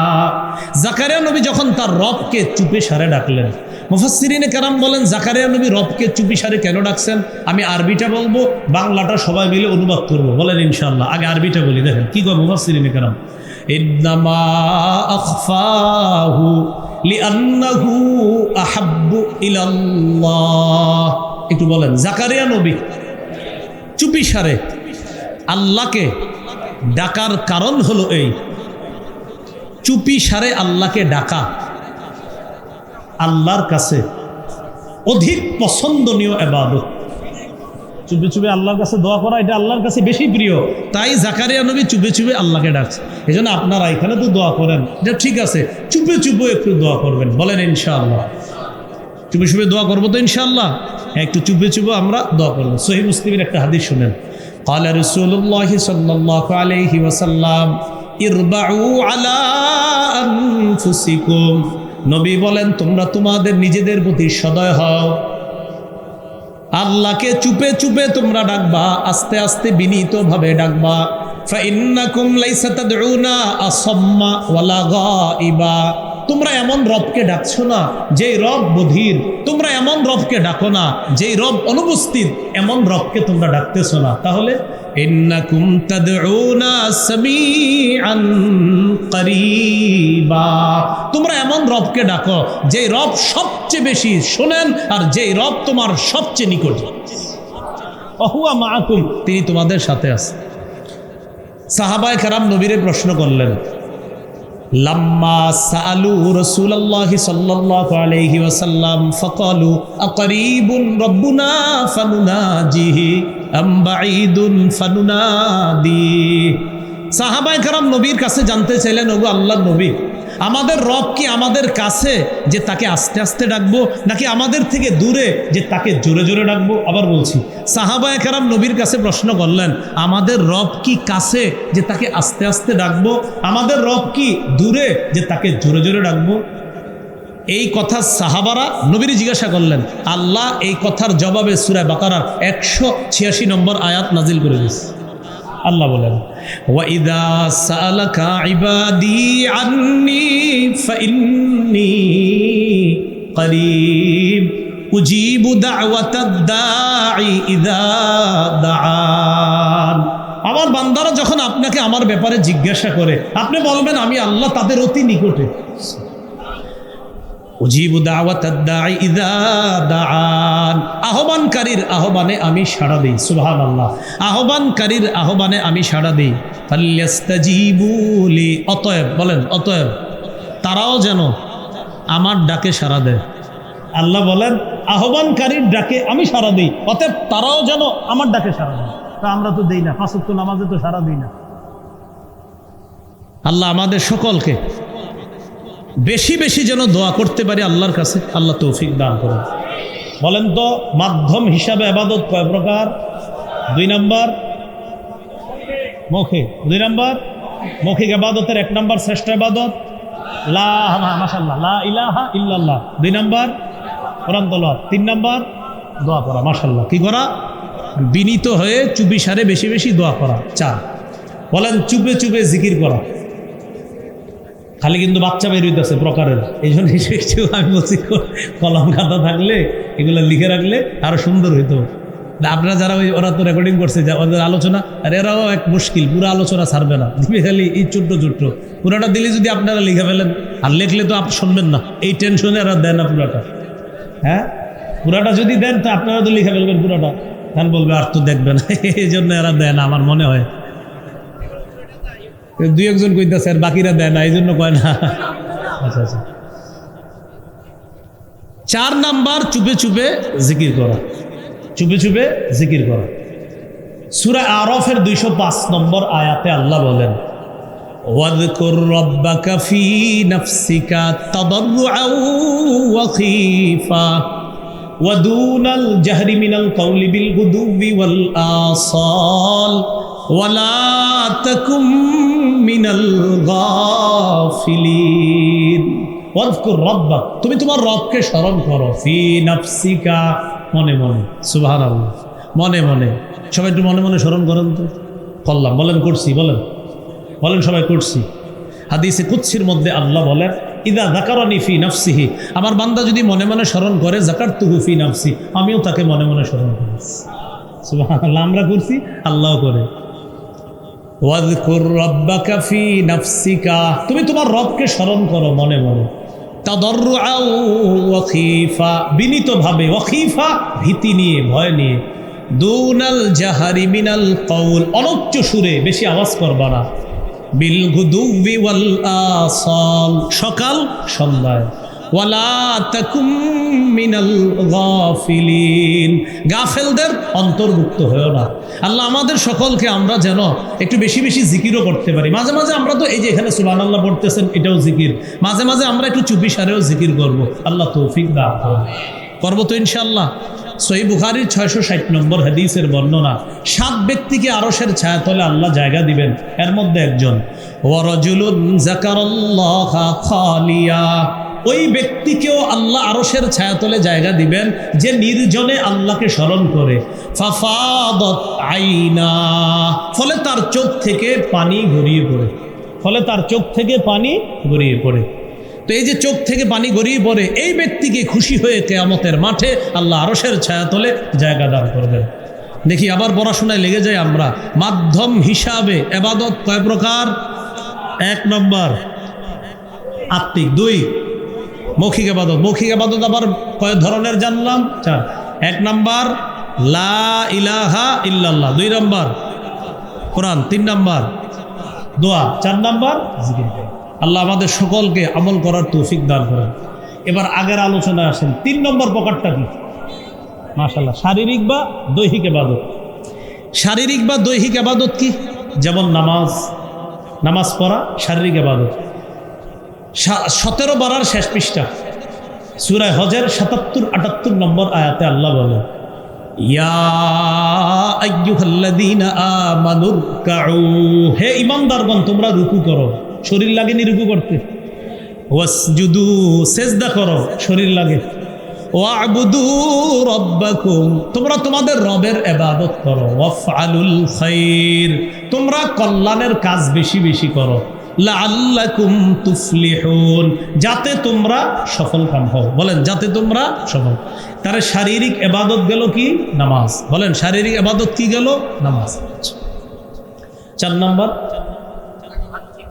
জাকারিয়া নবী যখন তার রবকে চুপে সারে ডাকলেন। মুফাসসিরিনে কেরাম বলেন জাকারিয়া নবী রবকে চুপি সারে কেন ডাকছেন? আমি আরবিটা বলবো, বাংলাটা সবাই মিলে অনুবাদ করব, বলেন ইনশাআল্লাহ। আগে আরবিটা বলি, দেখেন কি কয় মুফাসসিরিনে কেরাম। ইন্নামা আখফাহু লিআন্নাহু আহাব্বু ইলাল্লাহ। একটু বলেন, জাকারিয়া নবী চুপিসারে আল্লাহকে ডাকার কারণ হলো এই, চুপিসারে আল্লাহকে ডাকা আল্লাহর কাছে অধিক পছন্দনীয় ইবাদত। চুপে চুপে আল্লাহর কাছে দোয়া করা এটা আল্লাহর কাছে বেশি প্রিয়, তাই জাকারিয়া নবী চুপে চুপে আল্লাহকে ডাকছে। এই জন্য আপনারা এখানে তো দোয়া করেন, এটা ঠিক আছে, চুপে চুপে একটু দোয়া করবেন, বলেন ইনশাআল্লাহ। চুপে চুপে দোয়া করবো তো ইনশাআল্লাহ, একটু চুপে চুপে আমরা দোয়া করবো। সহিহ মুসলিমের একটা হাদিস শুনেন, ক্বালা রাসূলুল্লাহ সাল্লাল্লাহু আলাইহি ওয়াসাল্লাম ইরবাউ আলা আনফুসিকুম, নবী বলেন তোমরা তোমাদের নিজেদের প্রতি সদয় হও। আল্লাহকে চুপে চুপে তোমরা ডাকবা, আস্তে আস্তে বিনীতভাবে ডাকবা। ফাইন্নাকুম লাইসা তাদউনা আসাম্মা ওয়ালা গায়িবা, তোমরা এমন রবকে ডাকছো না যেই রব বধির, তোমরা এমন রবকে ডাকো না যেই রব অনুপস্থিত, এমন রবকে তোমরা ডাকতেছো না। তাহলে ইন্নাকুম তাদউনা সামিআন করিবা, তোমরা এমন রবকে ডাকো যেই রব সবচেয়ে বেশি শোনেন আর যেই রব তোমার সবচেয়ে নিকটে। ওহুয়া মাআকুম, তিনি তোমাদের সাথে আছেন। সাহাবায়ে কেরাম নবীরে প্রশ্ন করলেন, লাম্মা সাআলু রাসূলুল্লাহি সাল্লাল্লাহু আলাইহি ওয়াসাল্লাম ফাকালু আকরিবুন রাব্বুনা ফানুনাজিহি আম বাঈদুন ফানুনাদি। সাহাবায়ে কেরাম নবীর কাছে জানতে চাইলেন, ওগো আল্লাহর নবী, আমাদের রব কি আমাদের কাছে যে তাকে আস্তে আস্তে ডাকবো, নাকি আমাদের থেকে দূরে যে তাকে জোরে জোরে ডাকবো? আবার বলছি, সাহাবায়ে কেরাম নবীর কাছে প্রশ্ন করলেন, আমাদের রব কি কাছে যে তাকে আস্তে আস্তে ডাকবো, আমাদের রব কি দূরে যে তাকে জোরে জোরে ডাকবো? এই কথা সাহাবারা নবীর জিজ্ঞাসা করলেন। আল্লাহ এই কথার জবাবে সূরা বাকারার 186 নম্বর আয়াত নাজিল করে দিয়েছে। আল্লাহ বলেন, ওয়াইদা সাআলাকা ইবাদি আন্নী ফাইন্নী করিব উজিবু দাওয়াতাদ দাঈ ইযা দাআন। আমার বান্দারা যখন আপনাকে আমার ব্যাপারে জিজ্ঞাসা করে, আপনি বলবেন আমি আল্লাহ তাদের অতি নিকটে। উজিবু দাওয়াতাদ দাঈ ইযা দাআন, আহ্বানকারীর আহ্বানে আমি সাড়া দেই। সুবহানাল্লাহ, আহ্বানকারীর আহ্বানে আমি সাড়া দেই। ফাল্যাস্তাজিবু লি, অতএব বলেন, অতএব তারাও যেন আমার ডাকে সাড়া দেয়। আল্লাহ বলেন আহ্বানকারীর ডাকে আমি সাড়া দিই, অতএব তারাও যেন আমার ডাকে সাড়া দেয়। তা আমরা তো দেই না, 5 ওয়াক্ত নামাজে তো সাড়া দিই না। আল্লাহ আমাদের সকলকে বেশি বেশি যেন দোয়া করতে পারি আল্লাহর কাছে, আল্লাহ তৌফিক দান করুন। বলেন তো মাধ্যম হিসাবে ইবাদত কয় প্রকার? 2 নম্বর মৌখিক, 2 নম্বর মৌখিক ইবাদতের 1 নম্বর শ্রেষ্ঠ ইবাদত মাশাআল্লাহ লা ইলাহা ইল্লাল্লাহ, 2 নম্বর কোরআন তেলাওয়াত, 3 নম্বর দোয়া করা। মাশাআল্লাহ, কি করা? বিনীত হয়ে চুপিসারে বেশি বেশি দোয়া করা। 4 বলেন চুপে চুপে জিকির করা। খালি কিন্তু বাচ্চা বের হইতেছে প্রকারের, এই জন্য আমি বলছি কলম খাতা থাকলে এগুলো লিখে রাখলে আরো সুন্দর হইতো। আপনারা যারা ওরা তো রেকর্ডিং করছে ওদের আলোচনা, আর এরাও এক মুশকিল, পুরো আলোচনা ছাড়বে না, দিবে খালি এই ছোট্ট ছোট্ট। পুরাটা দিলে যদি আপনারা লিখে ফেলেন, আর লিখলে তো আপনি শুনবেন না, এই টেনশনে এরা দেন না পুরাটা। হ্যাঁ, পুরাটা যদি দেন তো আপনারা তো লিখে ফেলবেন পুরাটা, তাহলে বলবে আর তো দেখবেন, এই জন্য এরা দেয় না আমার মনে হয়। 2 একজন কইতেছে আর বাকিরা দেয় না, এই জন্য কয় না। আচ্ছা আচ্ছা, 4 নাম্বার চুপে চুপে জিকির করা, চুপে চুপে জিকির করা। সূরা আরাফের 205 নম্বর আয়াতে আল্লাহ বলেন, ওয়াযকুর রাব্বাকা ফী নাফসিকা তাদাররুআন ওয়া খীফা ওয়া দুনাল জাহরি মিনাল কওলি বিল গুদুবি ওয়াল আসাল ওয়ালা তাকুম মিনাল গাফিলিন। ওয়াযকুর রাব্বাক, তুমি তোমার রবকে স্মরণ করো, ফি নাফসিকা, মনে মনে। সুবহানাল্লাহ, মনে মনে। সবাই একটু মনে মনে স্মরণ করেন তো। করলাম, বলেন করছি, বলেন বলেন সবাই করছি। হাদিসে কুদসির মধ্যে আল্লাহ বলেন, ইদা যাকারানি ফি নাফসিহি, আমার বান্দা যদি মনে মনে স্মরণ করে, যাকারতুহু ফি নাফসি, আমিও তাকে মনে মনে স্মরণ করি। সুবহানাল্লাহ, আমরা করছি, আল্লাহও করে। ওয়াযকুর রাব্বাকা ফি নাফসিকা, তুমি তোমার রবকে স্মরণ করো মনে মনে। তাদাররুআও ওয়া খীফা, বিনীতভাবে, ওয়া খীফা, ভীতি নিয়ে, ভয় নিয়ে, দুনাল জাহারি মিনাল কওল, অনুচ্চ সুরে, বেশি আওয়াজ করবা না, বিল গুদুবি ওয়াল আসাল, সকাল সন্ধ্যায়, ওয়ালা তাকুম মিনাল গাফিলিন, গাফেলদের অন্তর্ভুক্ত হয়েও না। আল্লাহ আমাদের সকলকে, আমরা যেন একটু বেশি বেশি জিকিরও করতে পারি। মাঝে মাঝে আমরা তো এই যে এখানে সুবহানাল্লাহ পড়তেছেন, এটাও জিকির, মাঝে মাঝে আমরা একটু চুপি সারেও জিকির করব। আল্লাহ তৌফিক দান করুন, করবো তো ইনশাআল্লাহ। সহিহ বুখারীর 660 নম্বর হাদিসের বর্ণনা, 7 ব্যক্তিকে আরশের ছায়াতলে আল্লাহ জায়গা দিবেন, এর মধ্যে একজন ওয়ারাজুলুন যাকারাল্লাহা খালিয়া, ওই ব্যক্তিকেও আল্লাহ আরশের ছায়াতলে জায়গা দিবেন যে নির্জনে আল্লাহকে স্মরণ করে, ফাফাদাত আইনা, ফলে তার চোখ থেকে পানি গড়িয়ে পড়ে, ফলে তার চোখ থেকে পানি গড়িয়ে পড়ে। তো এই যে চোখ থেকে পানি গড়িয়ে পড়ে, এই ব্যক্তিকে খুশি হয়ে কিয়ামতের মাঠে আল্লাহ আরশের ছায়াতলে জায়গা দান করবেন। দেখি আবার পড়াশোনায় লেগে যায় আমরা। মাধ্যম হিসাবে ইবাদত কয় প্রকার? 1 নম্বর আত্মিক, 2 মৌখিক ইবাদত। মৌখিক ইবাদত আবার কয় ধরনের জানলাম? 4। 1 নম্বর লা ইলাহা ইল্লাল্লাহ, 2 নম্বর কোরআন, 3 নম্বর দোয়া, 4 নম্বর জিকির। আল্লাহ আমাদের সকলকে আমল করার তৌফিক দান করেন। এবার আগের আলোচনায় আসেন, 3 নম্বর প্রকারটা কি? মাশাআল্লাহ, শারীরিক বা দৈহিক ইবাদত। শারীরিক বা দৈহিক ইবাদত কি? যেমন নামাজ পড়া শারীরিক ইবাদত। 17 বারার শেষ পৃষ্ঠা সূরা হজের 77-78 নম্বর আয়াতে আল্লাহ বলে, ইয়া আইয়ুহাল্লাযীনা আমানুরকাউ, হে ঈমানদারগণ তোমরা রুকু করো। শরীর লাগেনি রুকু করতে? ওয়াসজুদু, সেজদা করো, শরীর লাগে। ওয়া'বুদু রাব্বাকুম, তোমরা তোমাদের রবের ইবাদত করো। ওয়াফআলুল খায়র, তোমরা কল্যাণের কাজ বেশি বেশি করো। লাআল্লাকুম তুফলিহুন, যাতে তোমরা সফল কাম হও। বলেন যাতে তোমরা সফল। তার শারীরিক ইবাদত গেল কি? নামাজ। বলেন শারীরিক ইবাদত কি গেল? নামাজ। 4 নম্বর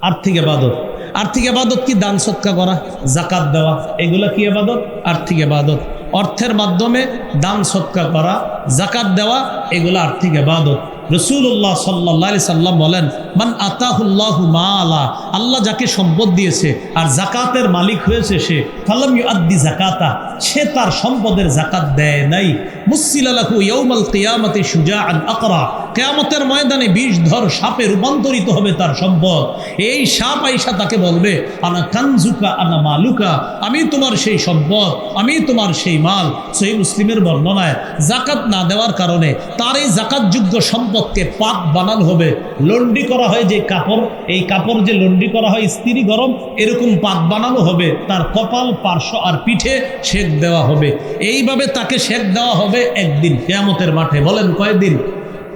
আর্থিক ইবাদত। আর্থিক ইবাদত কি? দান সদকা করা, যাকাত দেওয়া, এগুলা কি ইবাদত? আর্থিক ইবাদত। অর্থের মাধ্যমে দান সদকা করা, যাকাত দেওয়া, এগুলা আর্থিক ইবাদত। রাসূলুল্লাহ সাল্লাল্লাহু আলাইহি সাল্লাম বলেন, মান আতাহুল্লাহু মালা, আল্লাহ যাকে সম্পদ দিয়েছে আর যাকাতের মালিক হয়েছে সে, ফালাম ইউআদ্দি যাকাতা, সে তার সম্পদের যাকাত দেয় নাই, মুসিলা লাহু ইয়াউমাল কিয়ামাতি শুজাআন আকরা, কিয়ামতের ময়দানে বিষধর সাপে রূপান্তরিত হবে তার সম্পদ। এই সাপ আইসা তাকে বলবে, আনা কানজুকা আনা মালুকা, আমি তোমার সেই সম্পদ, আমি তোমার সেই মাল। সহিহ মুসলিমের বর্ণনায় যাকাত না দেওয়ার কারণে তার এই যাকাতযোগ্য সম্পদকে পাক বানানো হবে। লন্ডি করা হয় যে কাপড়, এই কাপড় যে লন্ডি করা হয় ইস্ত্রি গরম, এরকম পাক বানানো হবে, তার কপাল, পার্শ্ব আর পিঠে সেক দেওয়া হবে। এইভাবে তাকে সেক দেওয়া হবে একদিন কিয়ামতের মাঠে। বলেন কয়দিন?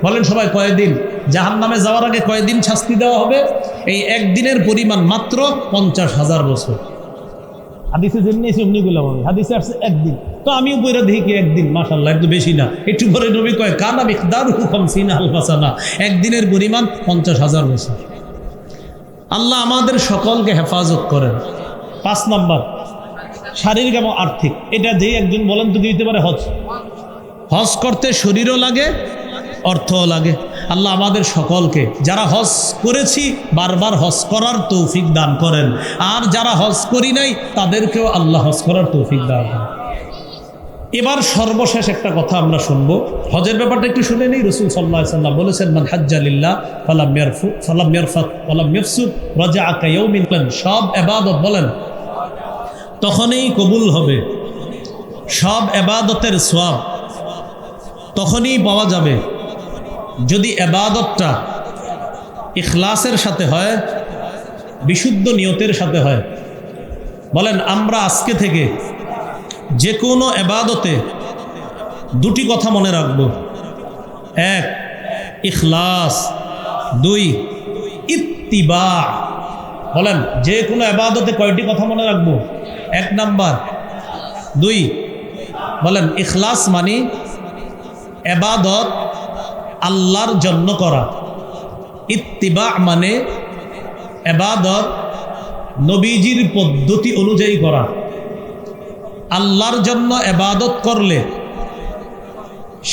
বলেন সবাই কয়দিন? জাহান্নামে যাওয়ার আগে কয়দিন শাস্তি দেওয়া হবে? এই একদিনের পরিমাণ মাত্র 50,000 বছর। হাদিসে যেমনি সেমনিগুলো হবে, হাদিসে আসছে একদিন। তো আমিও বইরা দেখি কি একদিন, মাশাআল্লাহ, একটু বেশি না। একটু পরে নবী কয় কানা মিকদারুহু 50 আলফা সানা, একদিনের পরিমাণ 50,000 বছর। আল্লাহ আমাদের সকলকে হেফাজত করেন। 5 নম্বর শারীরিক এবং আর্থিক। এটা যে একজন বলেন তো কি দিতে পারে? হজ। হজ করতে শরীরও লাগে, অর্থও লাগে। আল্লাহ আমাদের সকলকে, যারা হজ করেছি, বারবার হজ করার তৌফিক দান করেন, আর যারা হজ করি নাই তাদেরকেও আল্লাহ হজ করার তৌফিক দান করেন। এবার সর্বশেষ একটা কথা আমরা শুনবো, হজের ব্যাপারটা একটু শুনে নেই। রাসূল সাল্লাল্লাহু আলাইহি ওয়াসাল্লাম বলেছেন, মান হাজ্জা লিল্লাহ ফালাম ইয়ারফুত ওয়ালাম ইয়াফসুক রাজাআ কায়াউমিন, সব ইবাদত বলেন তখনই কবুল হবে, সব ইবাদতের সওয়াব তখনই পাওয়া যাবে যদি ইবাদতটা ইখলাসের সাথে হয়, বিশুদ্ধ নিয়তের সাথে হয়। বলেন আমরা আজকে থেকে যে কোনো ইবাদতে 2টি কথা মনে রাখব। 1 ইখলাস, 2 ইত্তিবা। বলেন যে কোনো ইবাদতে কয়টি কথা মনে রাখব? 1 নাম্বার, 2। বলেন ইখলাস মানে ইবাদত আল্লাহর জন্য করা, ইত্তিবা মানে ইবাদত নবীজির পদ্ধতি অনুযায়ী করা। আল্লাহর জন্য ইবাদত করলে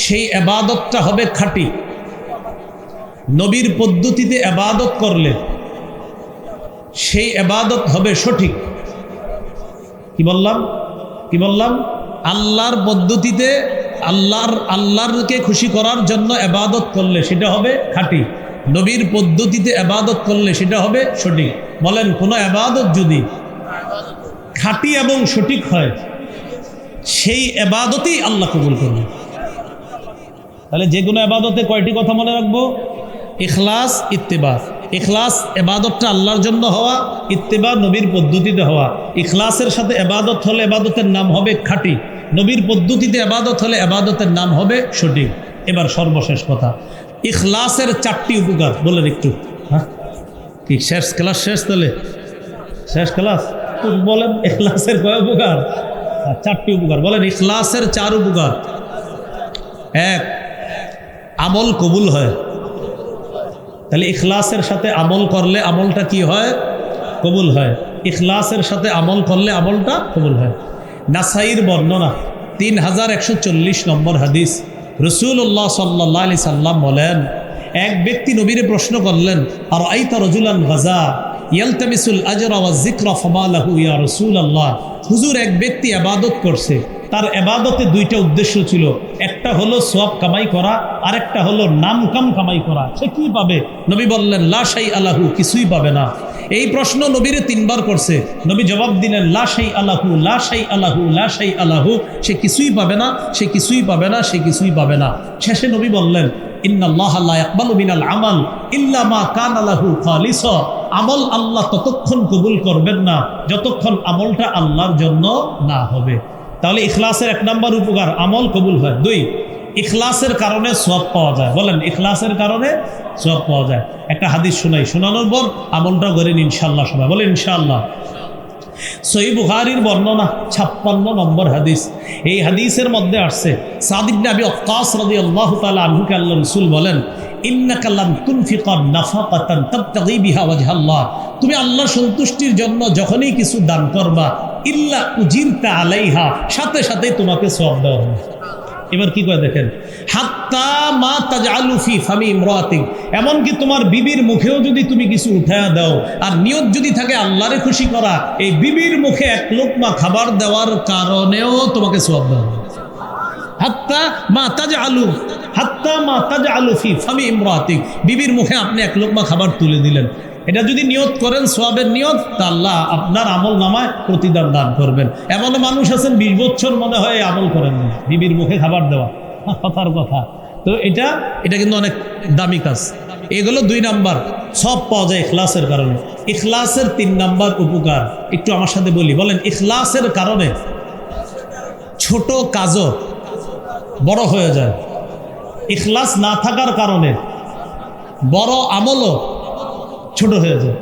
সেই ইবাদতটা হবে খাঁটি। নবীর পদ্ধতিতে ইবাদত করলে সেই ইবাদত হবে সঠিক। কি বললাম আল্লাহর পদ্ধতিতে আল্লাহকে খুশি করার জন্য ইবাদত করলে সেটা হবে খাঁটি। নবীর পদ্ধতিতে ইবাদত করলে সেটা হবে সঠিক। বলেন, কোনো ইবাদত যদি খাঁটি এবং সঠিক হয় সেই ইবাদতই আল্লাহ কবুল করবে। তাহলে যে কোনো ইবাদতে কয়টি কথা মনে রাখবো? ইখলাস, ইত্তিবা। ইখলাস ইবাদতটা আল্লাহর জন্য হওয়া, ইত্তিবা নবীর পদ্ধতিতে হওয়া। ইখলাসের সাথে ইবাদত হলে ইবাদতের নাম হবে খাঁটি, নবীর পদ্ধতিতে ইবাদত হলে ইবাদতের নাম হবে সঠিক। এবার সর্বশেষ কথা, ইখলাসের 4টি উপকার বলেন একটু। হ্যাঁ, কি শেষ ক্লাস? তাহলে শেষ ক্লাস বলেন, ইখলাসের কয় উপকার? 4টি উপকার বলেন। ইখলাসের 4 উপকার। 1, আমল কবুল হয়। তাহলে ইখলাসের সাথে আমল করলে আমলটা কি হয়? কবুল হয়। ইখলাসের সাথে আমল করলে আমলটা কবুল হয়। নাসাইর বর্ণনা 3140 নম্বর হাদিস। রাসূলুল্লাহ সাল্লাল্লাহু আলাইহি সাল্লাম বলেন, এক ব্যক্তি নবীরে প্রশ্ন করলেন, আর আইতা রাজুলান গাজা ইয়ালতামিসুল আজরা ওয়াজ যিকরা ফামা লাহু ইয়া রাসূলুল্লাহ। হুজুর, এক ব্যক্তি ইবাদত করছে, তার ইবাদতে 2টা উদ্দেশ্য ছিল। একটা হলো সওয়াব কামাই করা, আরেকটা হলো নামকাম কামাই করা। সে কি পাবে? নবী বললেন, লা শাই আলাহু, কিছুই পাবে না। এই প্রশ্ন নবীরে 3 বার করছে। নবী জবাব দিলেন, লা শাই আলাহু, লা শাই আলাহু, লা শাই আলাহু। সে কিছুই পাবে না, সে কিছুই পাবে না, সে কিছুই পাবে না। শেষে নবী বললেন, ইন্নাল্লাহা লা ইয়াকবালু মিনাল আমাল ইল্লা মা কানা লাহু খালিসা। আমল আল্লাহ ততক্ষণ কবুল করবেন না যতক্ষণ আমলটা আল্লাহর জন্য না হবে। তাহলে ইখলাসের 1 নম্বর উপকার, আমল কবুল হয়। 2, ইখলাসের কারণে সওয়াব পাওয়া যায়। বলেন, ইখলাসের কারণে সওয়াব পাওয়া যায়। একটা হাদিস শোনাই, শোনানোর পর আমলটা করেন ইনশাআল্লাহ সবাই। বলেন ইনশাআল্লাহ। সহিহ বুখারীর বর্ণনা 56 নম্বর হাদিস। এই হাদিসের মধ্যে আসছে, সাদ ইবনে আবি ওয়াক্কাস রাদিয়াল্লাহু তাআলা আনহুকে আল্লাহর রাসূল বলেন, ইন্নাকা লান তুনফিকা নাফাকাতান তাবতাগী বিহা ওয়াজহাল্লাহ। তুমি আল্লাহর সন্তুষ্টির জন্য যখনই কিছু দান করবা, ইল্লা উজিরতা আলাইহা, সাথে সাথে তোমাকে সওয়াব দেওয়া হবে। এবার কি করে দেখেন, হাত্তা মা তাজআলু ফি ফামি ইমরাতিক, এমনকি তোমার বিবির মুখেও যদি তুমি কিছু উঠায়া দাও, আর নিয়ত যদি থাকে আল্লাহরে খুশি করা, এই বিবির মুখে 1 লোকমা খাবার দেওয়ার কারণেও তোমাকে সওয়াব দেওয়া হবে। হাত্তা মা তাজআলু ফি ফামি ইমরাতিক, বিবির মুখে আপনি 1 লোকমা খাবার তুলে দিলেন, এটা যদি নিয়ত করেন সওয়াবের নিয়ত, তা আল্লাহ আপনার আমল নামায় প্রতিদান দান করবেন। এমন মানুষ আছেন 20 বছর মনে হয় আমল করেন না, বিবির মুখে খাবার দেওয়া, কথার কথা। তো এটা কিন্তু অনেক দামি কাজ। এগুলো 2 নাম্বার, সব পাওয়া যায় ইখলাসের কারণে। ইখলাসের 3 নাম্বার উপকার একটু আমার সাথে বলি। বলেন, ইখলাসের কারণে ছোট কাজও বড় হয়ে যায়। ইখলাস না থাকার কারণে বড় আমলও ছোট হয়ে যায়।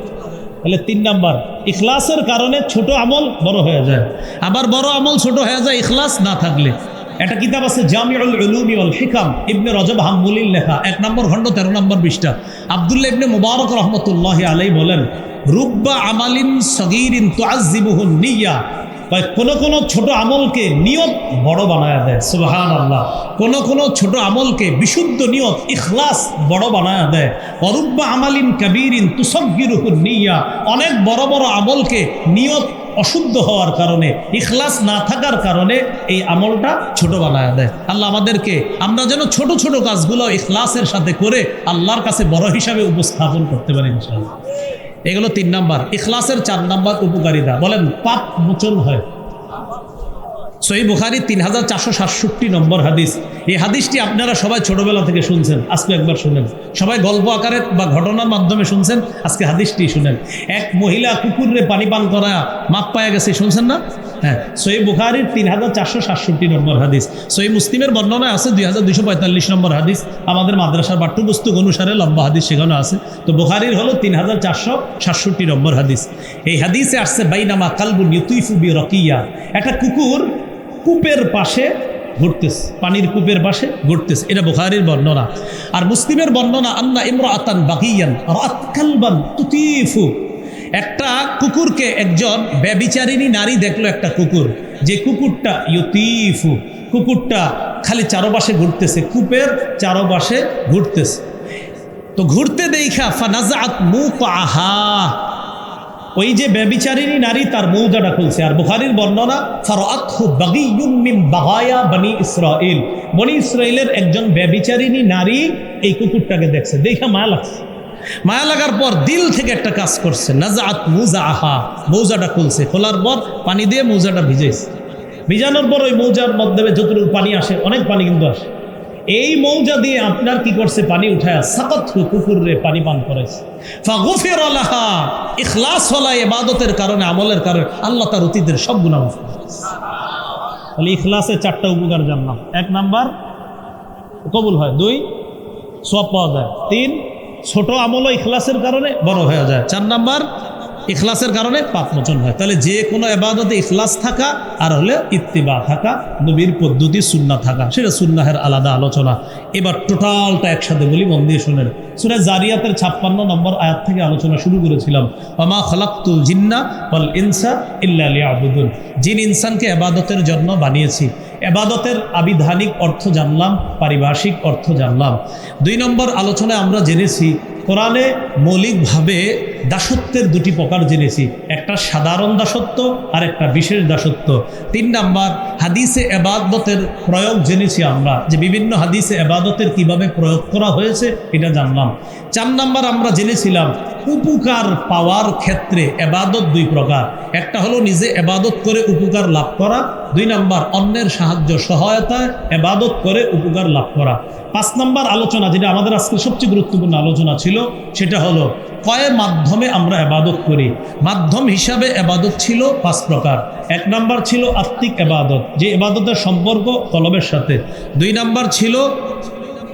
তাহলে 3 নাম্বার, ইখলাসের কারণে ছোট আমল বড় হয়ে যায়, আবার বড় আমল ছোট হয়ে যায় ইখলাস না থাকলে। একটা কিতাব আছে জামিউল উলুমি ওয়াল হিকাম, ইবনে রজব হাম্বলির লেখা, 1 নম্বর খণ্ড 13 নম্বর পৃষ্ঠা। আব্দুল্লাহ ইবনে মুবারক রাহমাতুল্লাহি আলাইহি বলেন, রুব্বা আমালিন সগীরিন তুআজ্জিবুহু নিয়্যা। কোন ছোট আমলকে নিয়ত বড় বানায়া দেয়। সুবহানাল্লাহ। কোন ছোট আমলকে বিশুদ্ধ নিয়ত, ইখলাস বড় বানায়া দেয়। অরুব্বা আমালিন কাবীরিন তুসাগগিরুহু নিয়্যা, অনেক বড় বড় আমলকে নিয়ত অশুদ্ধ হওয়ার কারণে, ইখলাস না থাকার কারণে এই আমলটা ছোট বানায়া দেয়। আল্লাহ আমাদেরকে, আমরা যেন ছোট ছোট কাজগুলো ইখলাসের সাথে করে আল্লাহর কাছে বড় হিসাবে উপস্থাপন করতে পারি ইনশাআল্লাহ। এগুলো 3 নাম্বার। ইখলাসের 4 নাম্বার উপকারিতা, বলেন, পাপ মোচন হয়। সহিহ বুখারী 3467 নম্বর হাদিস। এই হাদিসটি আপনারা সবাই ছোটবেলা থেকে শুনছেন, আজকে একবার শুনেন। সবাই গল্প আকারে বা ঘটনার মাধ্যমে শুনছেন, আজকে হাদিসটি শুনেন। এক মহিলা কুকুরে পানি পান করা মাপ পায়া গেছে, শুনছেন না? হ্যাঁ, সহিহ বুখারীর 3467 নম্বর হাদিস। সহিহ মুসলিমের বর্ণনায় আছে 2245 নম্বর হাদিস। আমাদের মাদ্রাসার পাঠ্যপুস্তক অনুসারে লম্বা হাদিস সেখানে আছে। তো বুখারীর হলো 3467 নম্বর হাদিস। এই হাদিসে আসছে, বাইনামা কালবুন ইউতিফু বিরাকিয়া, একটা কুকুর কূপের পাশে ঘুরতেছে, পানির কূপের পাশে ঘুরতেছে। এটা বুখারীর বর্ণনা। আর মুসলিমের বর্ণনা, আন্না ইমরাআতান বাগিয়ান রাআত কালবান তুতিফু, একটা কুকুরকে একজন ব্যভিচারিণী নারী দেখলো, একটা কুকুর, যে কুকুরটা ইউতিফু, কুকুরটা খালি চারপাশে ঘুরতেছে, কূপের চারপাশে ঘুরতেছে। তো ঘুরতে দেখা ফানাজাত মুকাহা, ওই যে ব্যভিচারিণী নারী তার মৌজাটা খুলছে। আর বুখারীর বর্ণনা ফারাআতহু বাগিয়ুম মিন বাগায়া বনি ইসরাইল, বনি ইসরাইলের একজন ব্যভিচারিণী নারী এই কুকুরটাকে দেখছে, দেখা মায়া লাগছে। মায়া লাগার পর দিল থেকে একটা কাজ করছে, নাজাআত মুজাহা, মৌজাটা খুলছে। খোলার পর পানি দিয়ে মৌজাটা ভিজাইছে। ভিজানোর পর ওই মৌজার মধ্যে যতটুকু পানি আসে, অনেক পানি কিন্তু আসে, এই মৌজা দিয়ে আপনার কি করছে, পানি উঠায় সাকাত কুকুরে পানি পান করেছে। ফাগফিরা লাহা, ইখলাস হলা ইবাদতের কারণে, আমলের কারণে আল্লাহ তার অতীতের সব গুনাহ মাফ করে দিয়েছে। তাহলে ইখলাসের 4টা উপকার জানলাম। 1 নাম্বার কবুল হয়, 2 সওয়াব পাওয়া যায়, 3 ছোট আমলও ইখলাসের কারণে বড় হয়ে যায়, 4 নাম্বার ইখলাসের কারণে পাপ মোচন হয়। তাহলে যে কোনো ইবাদতে ইখলাস থাকা আর হলে ইত্তিবা থাকা, নবীর পদ্ধতি সুন্নাহ থাকা, সেটা সুন্নাহের আলাদা আলোচনা। এবার টোটালটা একসাথে বলি, মন দিয়ে শুনেন। সূরা জারিয়াতের 56 নম্বর আয়াত থেকে আলোচনা শুরু করেছিলাম, ওয়ামা খালাকতুল জিন্না ওয়াল ইনসা ইল্লা লিয়াবুদুন, জিন ইনসানকে ইবাদতের জন্য বানিয়েছি। ইবাদতের আবিধানিক অর্থ জানলাম, পারিভাষিক অর্থ জানলাম। 2 নম্বর আলোচনায় আমরা জেনেছি কোরআনে মৌলিকভাবে দাসত্বের 2টি প্রকার জেনেছি, একটা সাধারণ দাসত্ব আর একটা বিশেষ দাসত্ব। 3 নাম্বার হাদিসে ইবাদতের প্রয়োগ জেনেছি আমরা, যে বিভিন্ন হাদিসে ইবাদতের কিভাবে প্রয়োগ করা হয়েছে এটা জানলাম। 4 নাম্বার আমরা জেনেছিলাম উপকার পাওয়ার ক্ষেত্রে ইবাদত 2 প্রকার, একটা হলো নিজে ইবাদত করে উপকার লাভ করা, 2 নাম্বার অন্যের সাহায্য সহায়তায় ইবাদত করে উপকার লাভ করা। 5 নাম্বার আলোচনা, যেটা আমাদের আজকে সবচেয়ে গুরুত্বপূর্ণ আলোচনা ছিল, সেটা হলো কয় মাধ্যমে আমরা ইবাদত করি। মাধ্যম হিসাবে ইবাদত ছিল 5 প্রকার। 1 নাম্বার ছিল আত্মিক ইবাদত, যে ইবাদতের সম্পর্ক কলবের সাথে। 2 নাম্বার ছিল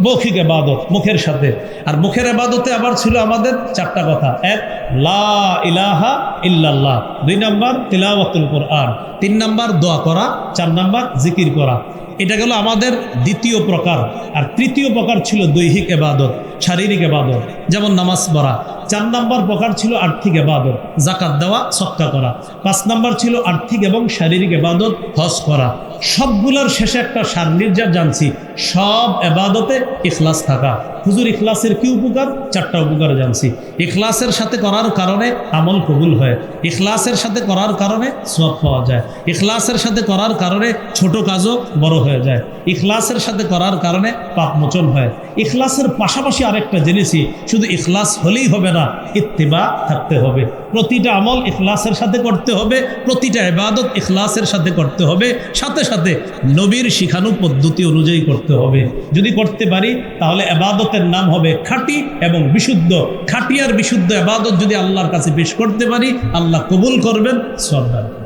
মৌখিক ইবাদত, মুখের সাথে। আর মুখের ইবাদতে আবার ছিল আমাদের 4টা কথা, 1 লা ইলাহা ইল্লাল্লাহ, 2 নাম্বার তিলাওয়াতুল কোরআন, 3 নাম্বার দোয়া করা, 4 নাম্বার জিকির করা। এটা গেল আমাদের 2য় প্রকার। আর 3য় প্রকার ছিল দৈহিক ইবাদত, শারীরিক ইবাদত, যেমন নামাজ পড়া। 4 নাম্বার প্রকার ছিল আর্থিক ইবাদত, যাকাত দেওয়া, সদকা করা। 5 নাম্বার ছিল আর্থিক এবং শারীরিক ইবাদত, হজ করা। সবগুলোর শেষে একটা সারনির্যাস জানছি, সব ইবাদতে ইখলাস থাকা। হুজুর ইখলাসের কি উপকার? 4টা উপকার জানছি। ইখলাসের সাথে করার কারণে আমল কবুল হয়, ইখলাসের সাথে করার কারণে সওয়াব পাওয়া যায়, ইখলাসের সাথে করার কারণে ছোট কাজও বড় হয়ে যায়, ইখলাসের সাথে করার কারণে পাপ মোচন হয়। ইখলাসের পাশাপাশি আরেকটা জেনেছি, শুধু ইখলাস হলেই হবে না, ইত্তিবা থাকতে হবে। প্রতিটা আমল ইখলাসের সাথে করতে হবে, প্রতিটা ইবাদত ইখলাসের সাথে করতে হবে, সাথে সাথে নবীর শিখানো পদ্ধতি অনুযায়ী করতে হবে। যদি করতে পারি তাহলে ইবাদতের নাম হবে খাঁটি এবং বিশুদ্ধ। খাঁটি আর বিশুদ্ধ ইবাদত যদি আল্লাহর কাছে পেশ করতে পারি, আল্লাহ কবুল করবেন, সওয়াব দান করবেন।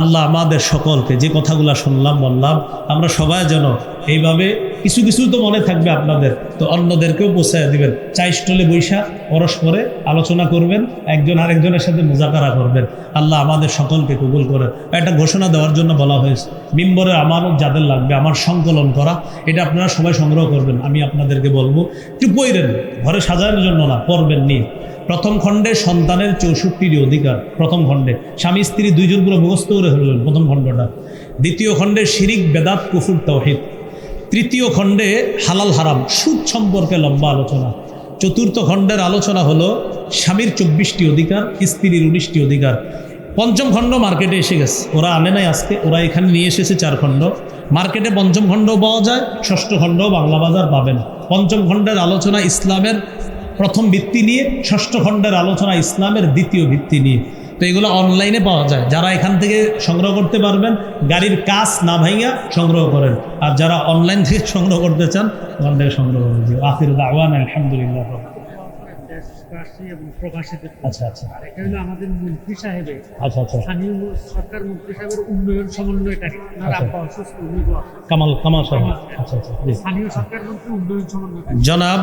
আল্লাহ আমাদের সকলকে যে কথাগুলো শুনলাম বললাম, আমরা সবাই যেন এইভাবে কিছু কিছু তো মনে থাকবে আপনাদের, তো অন্যদেরকেও পৌঁছায় দিবেন। চাই স্টলে বৈশা পরস্পরে আলোচনা করবেন, একজন আরেকজনের সাথে মুজাকারা করবেন। আল্লাহ আমাদের সকলকে কবুল করেন। একটা ঘোষণা দেওয়ার জন্য বলা হয়েছে, মিম্বরের আমানত যাদের লাগবে আমার সংকলন করা, এটা আপনারা সবাই সংগ্রহ করবেন। আমি আপনাদেরকে বলবো একটু পড়েন, ঘরে সাজানোর জন্য না, পড়বেন নিয়ে। প্রথম খণ্ডে সন্তানের 64টি অধিকার, প্রথম খণ্ডে স্বামী স্ত্রী 2 জন করে মুখস্থ করে হলেন প্রথম খণ্ডটা। 2য় খণ্ডে শিরিক, বেদাত, কুফর, তাওহীদ। 3য় খণ্ডে হালাল হারাম, সুদ সম্পর্কে লম্বা আলোচনা। 4র্থ খণ্ডের আলোচনা হলো স্বামীর 24টি অধিকার, স্ত্রীর 19টি অধিকার। 5ম খণ্ড মার্কেটে এসে গেছে, ওরা আনে নাই আজকে, ওরা এখানে নিয়ে এসেছে 4 খণ্ড। মার্কেটে 5ম খণ্ডও পাওয়া যায়, 6ষ্ঠ খণ্ডও বাংলা বাজার পাবেন। 5ম খণ্ডের আলোচনা ইসলামের প্রথম ভিত্তি নিয়ে, 6ষ্ঠ খণ্ডের আলোচনা ইসলামের 2য় ভিত্তি নিয়ে। তো এগুলো অনলাইনে পাওয়া যায়, যারা এখান থেকে সংগ্রহ করতে পারবেন, গাড়ির কাজ না ভাইয়া সংগ্রহ করেন। আর যারা অনলাইন থেকে সংগ্রহ করতে চান, ওখান থেকে সংগ্রহ করেন। আখির দাওয়ানা আলহামদুলিল্লাহ। আচ্ছা আচ্ছা, এটা হলো আমাদের মন্ত্রী সাহেবের, আচ্ছা আচ্ছা, স্থানীয় সরকার মন্ত্রী সাহেবের উন্নয়ন সমন্বয়কারী কামাল সাহেব। আচ্ছা আচ্ছা, স্থানীয় সরকার মন্ত্রী উন্নয়ন সমন্বয়কারী জনাব।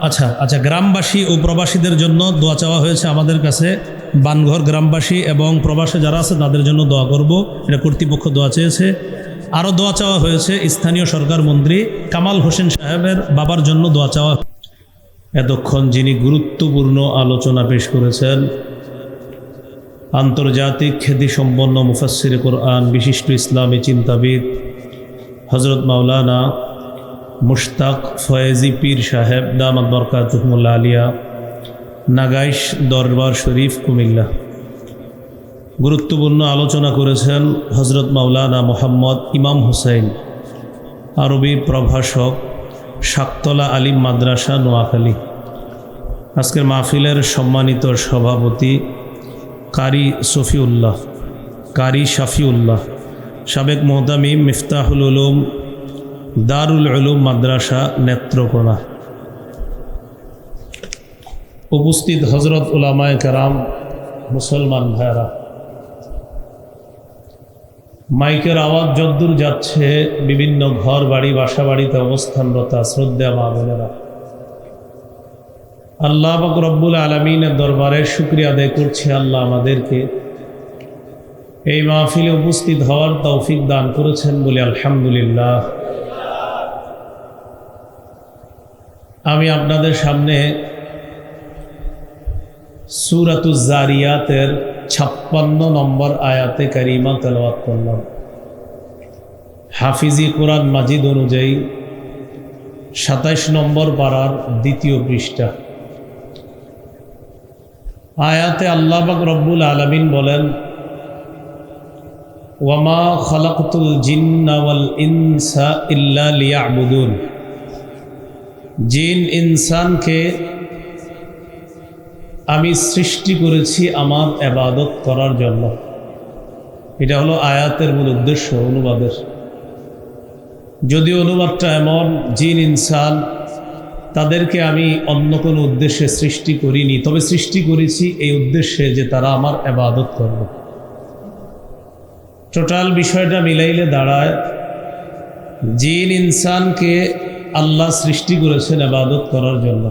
আচ্ছা আচ্ছা, গ্রামবাসী ও প্রবাসীদের জন্য দোয়া চাওয়া হয়েছে আমাদের কাছে। বানঘর গ্রামবাসী এবং প্রবাসে যারা আছে তাদের জন্য দোয়া করব, এটা কর্তৃপক্ষ দোয়া চেয়েছে। আরও দোয়া চাওয়া হয়েছে স্থানীয় সরকার মন্ত্রী কামাল হোসেন সাহেবের বাবার জন্য দোয়া চাওয়া। এতক্ষণ যিনি গুরুত্বপূর্ণ আলোচনা পেশ করেছেন আন্তর্জাতিক খ্যাতিসম্পন্ন মুফাসসির কোরআন বিশিষ্ট ইসলামী চিন্তাবিদ হযরত মাওলানা মুশতাক ফয়েজি পীর সাহেব দামাত বরকাতুহুমুল্লাহ আলিয়া, নাগাইশ দরবার শরীফ, কুমিল্লা। গুরুত্বপূর্ণ আলোচনা করেছেন হযরত মাওলানা মোহাম্মদ ইমাম হুসাইন, আরবি প্রভাষক, শাকতলা আলিম মাদ্রাসা, নোয়াখালী। আজকের মাহফিলের সম্মানিত সভাপতি কারি শাফিউল্লাহ, সাবেক মোহতামিম, মিফতাহুল উলুম, দারুল উলুম মাদ্রাসা, নেত্রকোনা। উপস্থিত হজরত উলামায়ে কেরাম, মুসলমান ভাইরা, মাইকের আওয়াজ যদ্দূর যাচ্ছে বিভিন্ন ঘর বাড়ি বাসা বাড়িতে অবস্থানরত শ্রদ্ধা মা বোনেরা, আল্লাহ পাক রব্বুল আলামিনের দরবারে শুকরিয়া আদায় করছি। আল্লাহ আমাদেরকে এই মাহফিলে উপস্থিত হওয়ার তৌফিক দান করেছেন বলে আলহামদুলিল্লাহ। আমি আপনাদের সামনে সূরাতুজ জারিয়াতের 56 নম্বর আয়াতে কারিমা তেলাওয়াত করলাম। হাফিজি কোরআন মাজিদ অনুযায়ী 27 নম্বর পারার 2য় পৃষ্ঠা। আয়াতে আল্লাহ পাক রব্বুল আলামিন বলেন, ওয়ামা খালাকতুল জিন্না ওয়াল ইনসা ইল্লা লিয়াবুদুন। জিন ইনসানকে আমি সৃষ্টি করেছি আমার ইবাদত করার জন্য। এটা হলো আয়াতের মূল উদ্দেশ্য অনুবাদের। যদিও অনুবাদটা এমন, জিন ইনসান তাদেরকে আমি অন্য কোনো উদ্দেশ্যে সৃষ্টি করিনি, তবে সৃষ্টি করেছি এই উদ্দেশ্যে যে তারা আমার ইবাদত করবে। টোটাল বিষয়টা মিলাইলে দাঁড়ায়, জিন ইনসানকে আল্লাহ সৃষ্টি করেছেন ইবাদত করার জন্য।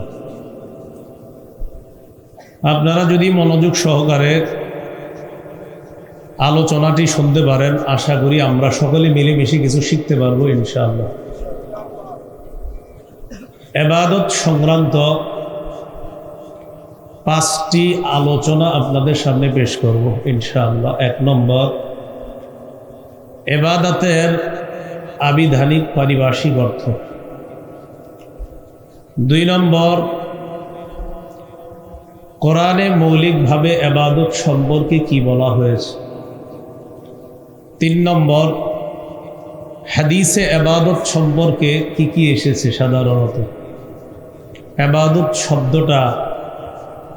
আপনারা যদি মনোযোগ সহকারে আলোচনাটি শুনতে পারেন, আশা করি আমরা সকলে মিলেমিশে কিছু শিখতে পারবো ইনশাআল্লাহ। ইবাদত সংক্রান্ত 5টি আলোচনা আপনাদের সামনে পেশ করব ইনশাআল্লাহ। 1 নম্বর, ইবাদতের আবিধানিক পারিভাষিক অর্থ। 2 নম্বর, কোরআনে মৌলিকভাবে ইবাদত সম্পর্কে কি বলা হয়েছে। 3 নম্বর, হাদিসে ইবাদত সম্পর্কে কি এসেছে। সাধারণত ইবাদত শব্দটা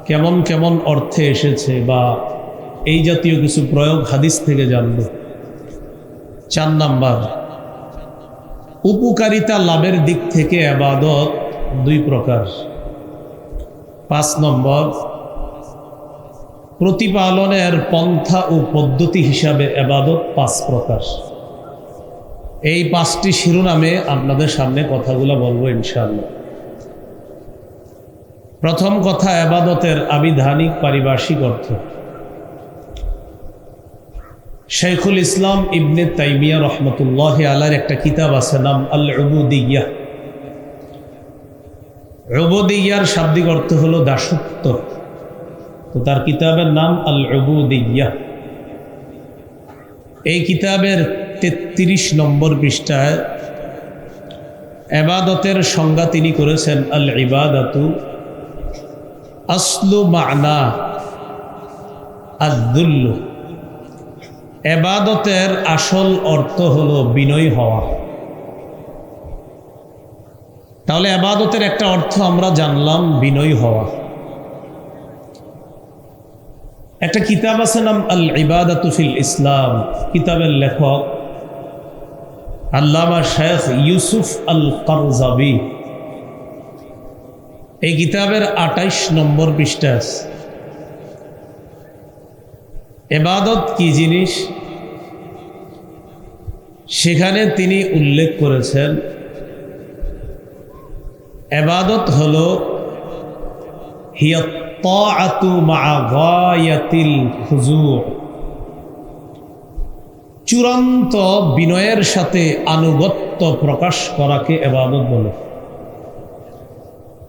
কেমন কেমন অর্থে এসেছে বা এই জাতীয় কিছু প্রয়োগ হাদিস থেকে জানব। 4 নম্বর, উপকারিতা লাভের দিক থেকে ইবাদত 2 প্রকার। 5 নম্বর, প্রতিপালনের পন্থা ও পদ্ধতি হিসাবে ইবাদত 5 প্রকার। এই 5টি শিরোনামে আপনাদের সামনে কথাগুলো বলবো ইনশাআল্লাহ। প্রথম কথা, ইবাদতের আবিধানিক পারিভাষিক অর্থ। শাইখুল ইসলাম ইবনে তাইমিয়া রহমতুল্লাহ আলাইহির একটা কিতাব আছে, নাম আল উবুদিয়্যাহ। উবুদিয়্যার শাব্দিক অর্থ হলো দাসত্ব। তো তার কিতাবের নাম আল উবুদিয়্যাহ। এই কিতাবের 33 নম্বর পৃষ্ঠায় ইবাদতের সংজ্ঞা তিনি করেছেন, আল ইবাদাতু আসলু মা'না আদ-দুল্ল। ইবাদতের আসল অর্থ হলো বিনয়ী হওয়া। তাহলে ইবাদতের একটা অর্থ আমরা জানলাম, বিনয়ী হওয়া। একটা কিতাব আছে নাম আল ইবাদাতু ফিল ইসলাম। কিতাবের লেখক আল্লামা শেখ ইউসুফ আল কারজাবি। এই কিতাবের 28 নম্বর পৃষ্ঠা আছে। ইবাদত কি জিনিস সেখানে তিনি উল্লেখ করেছেন, ইবাদত হলো হিয়া তাআতু মা'a গায়াতিল খুজু'। চূড়ান্ত বিনয়ের সাথে আনুগত্য প্রকাশ করাকে ইবাদত বলে।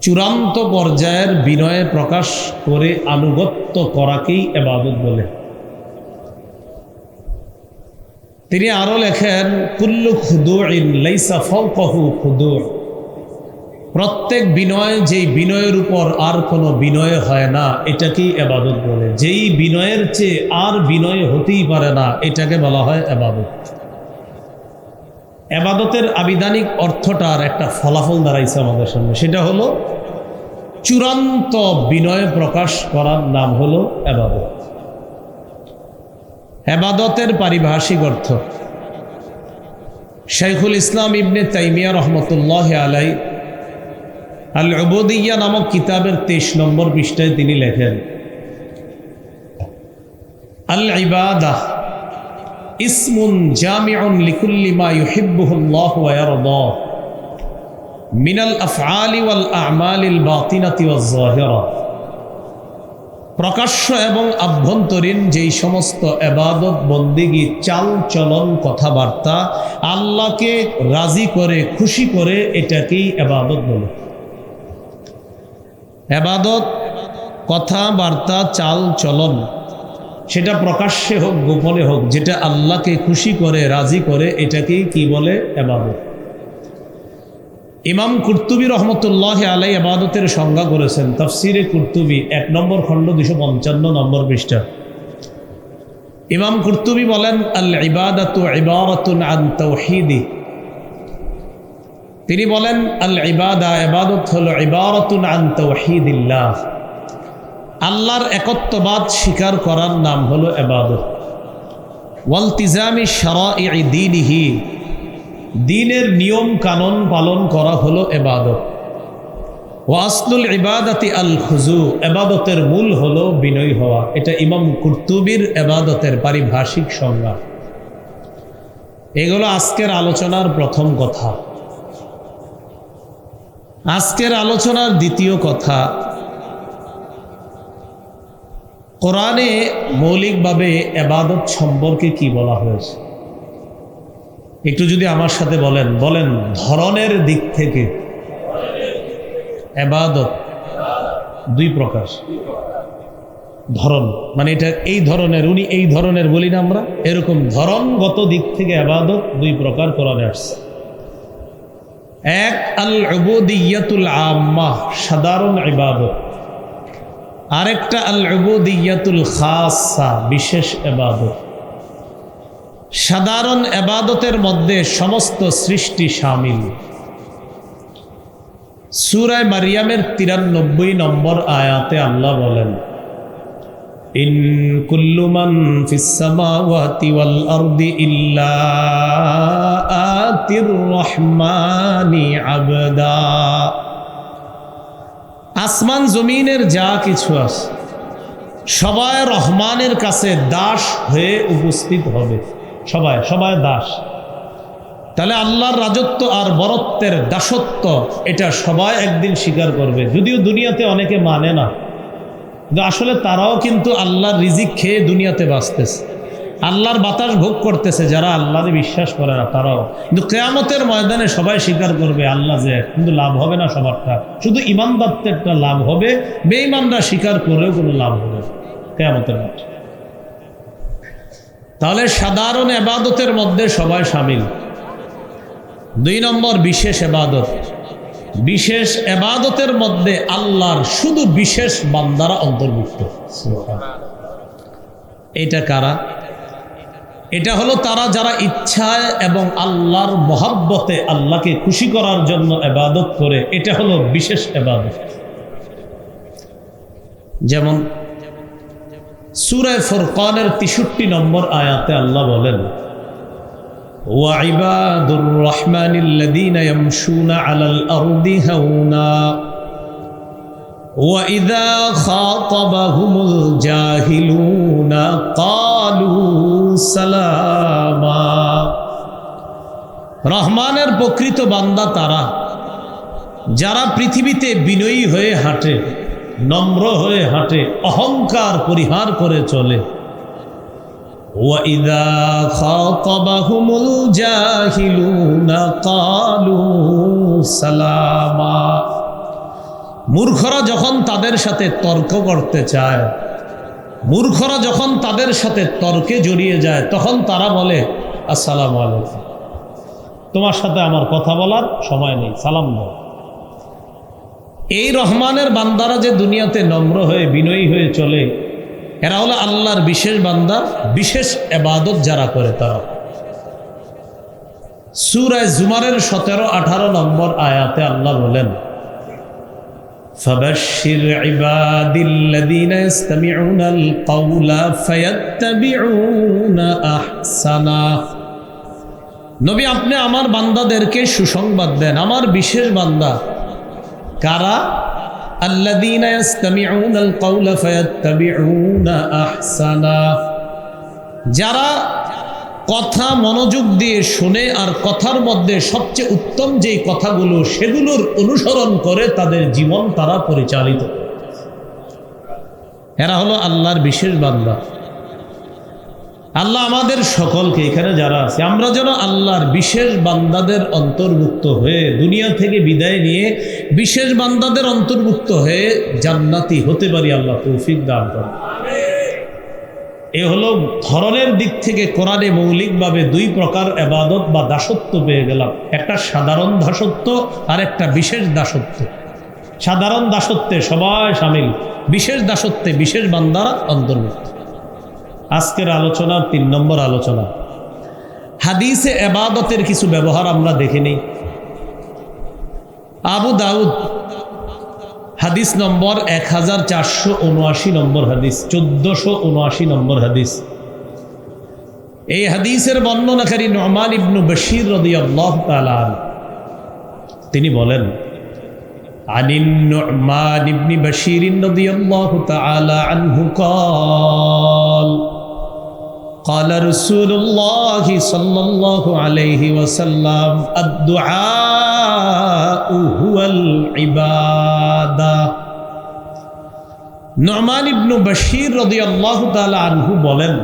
চূড়ান্ত পর্যায়ের বিনয় প্রকাশ করে আনুগত্য করাকেই ইবাদত বলে। তিনি আরো লেখেন, কুল্লু খুদুইন লাইসা ফাওকাহু খুদু', প্রত্যেক বিনয় যেই বিনয়ের উপর আর কোনো বিনয় হয় না এটাকেই ইবাদত বলে। যেই বিনয়ের চেয়ে আর বিনয় হতেই পারে না এটাকে বলা হয় ইবাদত। ইবাদতের আবিধানিক অর্থটার একটা ফলাফল দাঁড়াইছে আমাদের সামনে, সেটা হলো চূড়ান্ত বিনয় প্রকাশ করার নাম হলো ইবাদত। ইবাদতের পারিভাষিক অর্থ শাইখুল ইসলাম ইবনে তাইমিয়া রহমতুল্লাহ আলাই আল উবুদিয়্যাহ নামক কিতাবের 23 নম্বর পৃষ্ঠায় তিনি লেখেন, আল ইবাদাহ ইসমুন জামিউন লিকুল্লি মা ইউহিব্বুহুল্লাহু ওয়া ইয়ারদাহ মিনাল আফআলি ওয়াল আ'মালিল বাতিনাতি ওয়াজ যাহিরা। প্রকাশ্য এবং আভ্যন্তরীণ যেই সমস্ত ইবাদত বন্দেগী, চাল চলন, কথাবার্তা আল্লাহকে রাজি করে খুশি করে এটাকেই ইবাদত বলে। ইবাদত কথাবার্তা চাল চলন, সেটা প্রকাশ্যে হোক গোপনে হোক, যেটা আল্লাহকে খুশি করে রাজি করে এটাকেই কি বলে ইবাদত। ইমাম কুরতুবী রহমতুল্লাহ আলাই ইবাদতের সংজ্ঞা করেছেন তাফসিরে কুরতুবী 1 নম্বর খণ্ড 255 নম্বর পৃষ্ঠা। ইমাম কুরতুবী বলেন, আল ইবাদাতু ইবারাতুন আন তাওহীদি, তিনি বলেন আল ইবাদা, ইবাদত হলো ইবারাতুন আন তাওহীদিল্লাহ, আল্লাহর একত্ববাদ স্বীকার করার নাম হলো ইবাদত। ওয়ালতিজামি শারাঈ দীনিহি, দ্বীনের নিয়ম কানুন পালন করা হলো ইবাদত। ওয়া আসলুল ইবাদাতি আল খুজু, ইবাদতের মূল হলো বিনয়ী হওয়া। এটা ইমাম কুরতুবীর ইবাদতের পারিভাষিক সংজ্ঞা। এগুলো আজকের আলোচনার প্রথম কথা। আজকের আলোচনার দ্বিতীয় কথা, কোরআনে মৌলিকভাবে ইবাদত সম্পর্কে কি বলা হয়েছে একটু যদি আমার সাথে বলেন ধরনের দিক থেকে ইবাদত 2 প্রকার। ধরন মানে এটা এই ধরনের, উনি এই ধরনের বলি না আমরা, এরকম ধরনগত দিক থেকে ইবাদত 2 প্রকার কোরআনে আসছে। এক আল উবুদিয়্যাতুল আম্মাহ, সাধারণ ইবাদত। আরেকটা আল উবুদিয়্যাতুল খাসা, বিশেষ ইবাদত। সাধারণ ইবাদতের মধ্যে সমস্ত সৃষ্টি শামিল। সূরা মারইয়ামের 93 নম্বর আয়াতে আল্লাহ বলেন, ইন কুল্লু মান ফিস সামাওয়াতি ওয়াল আরদি ইল্লা আতির রহমানি আবদা। আসমান জমিনের যা কিছু আছে সবাই রহমানের কাছে দাস হয়ে উপস্থিত হবে। সবাই দাস। তাহলে আল্লাহর রাজত্ব আর বরত্বের দাসত্ব এটা সবাই একদিন স্বীকার করবে। যদিও দুনিয়াতে অনেকে মানে না, কিন্তু আসলে তারাও কিন্তু আল্লাহর রিজিক খেয়ে দুনিয়াতে বাঁচতেছে, আল্লাহর বাতাস ভোগ করতেছে। যারা আল্লাহরে বিশ্বাস করে না তারাও, কিন্তু কিয়ামতের ময়দানে সবাই স্বীকার করবে আল্লাহ যে, কিন্তু লাভ হবে না সবারটা, শুধু ইমানদারদেরটা লাভ হবে, বেঈমানরা স্বীকার করেও কোনো লাভ হবে না কিয়ামতের মাঠে। তাহলে সাধারণ ইবাদতের মধ্যে সবাই শামিল। 2 নম্বর বিশেষ ইবাদত। বিশেষ ইবাদতের মধ্যে আল্লাহর শুধু বিশেষ বান্দারা অন্তর্ভুক্ত। এটা কারা? এটা হলো তারা যারা ইচ্ছায় এবং আল্লাহর মহব্বতে আল্লাহকে খুশি করার জন্য ইবাদত করে। এটা হলো বিশেষ ইবাদত। যেমন সূরা ফুরকানের 63 নম্বর আয়াতে আল্লাহ বলেন, ওয়া ইবাদুর রহমানিল্লাযীনা ইয়ামশুনা আলাল আরদি হাওনা ওয়া ইযা খাতাবাহুমুল জাহিলুনা ক্বালু সালামা। রহমানের প্রকৃত বান্দা তারা যারা পৃথিবীতে বিনয়ী হয়ে হাঁটে, নম্র হয়ে হাঁটে, অহংকার পরিহার করে চলে। وَإِذَا خَاطَبَهُمُ الْجَاهِلُونَ قَالُوا سَلَامًا। মূর্খরা যখন তাদের সাথে তর্ক করতে চায়, মূর্খরা যখন তাদের সাথে তর্কে জড়িয়ে যায়, তখন তারা বলে আসসালামু আলাইকুম, তোমার সাথে আমার কথা বলার সময় নেই, সালাম দাও। এই রহমানের বান্দারা যে দুনিয়াতে নম্র হয়ে বিনয়ী হয়ে চলে, এরা হলো আল্লাহর বিশেষ বান্দা, বিশেষ ইবাদত যারা করে তারা। সূরা জুমারের 17-18 নম্বর আয়াতে আল্লাহ বলেন, ফাবাশশির ইবাদিল্লাযীনা ইসতামিউনাল কাওলা ফায়াত্তাবিউনা আহসানা। নবী, আপনি আমার বান্দাদেরকে সুসংবাদ দেন। আমার বিশেষ বান্দা কারা? আল্লাযীনা ইসতামিউনাল কাওলা ফায়াত্তাবিউনা আহসানা, যারা কথা মনোযোগ দিয়ে শুনে আর কথার মধ্যে সবচেয়ে উত্তম যেই কথাগুলো সেগুলোর অনুসরণ করে তাদের জীবন তারা পরিচালিত। এরা হলো আল্লাহর বিশেষ বান্দা। আল্লাহ আমাদের সকলকে, এখানে যারা আছে, আমরা যেন আল্লাহর বিশেষ বান্দাদের অন্তর্ভুক্ত হয়ে দুনিয়া থেকে বিদায় নিয়ে বিশেষ বান্দাদের অন্তর্ভুক্ত হয়ে জান্নাতি হতে পারি। আল্লাহ তৌফিক দান করেন। এ হলো ধরনের দিক থেকে কোরআনে মৌলিকভাবে দুই প্রকার ইবাদত বা দাসত্ব পেয়ে গেলাম, একটা সাধারণ দাসত্ব আর একটা বিশেষ দাসত্ব। সাধারণ দাসত্বে সবাই শামিল, বিশেষ দাসত্বে বিশেষ বান্দারা অন্তর্ভুক্ত। আজকের আলোচনার 3 নম্বর আলোচনা, হাদিসে ইবাদতের কিছু ব্যবহার আমরা দেখে নিই। আবু দাউদ হাদিস নম্বর 1479 নম্বর হাদিস, 1479 নম্বর হাদিস। এই হাদিসের বর্ণনাকারী নুমান ইবনে বশীর রাদিয়াল্লাহু তাআলা আনহু, তিনি বলেন, আনিন নুমান ইবনে বশীর রাদিয়াল্লাহু তাআলা আনহু قال قال رسول الله صلى الله عليه وسلم الدعاء هو العبادة। নুমান ইবনে বশীর রাদিয়াল্লাহু তাআলা আনহু বলেন,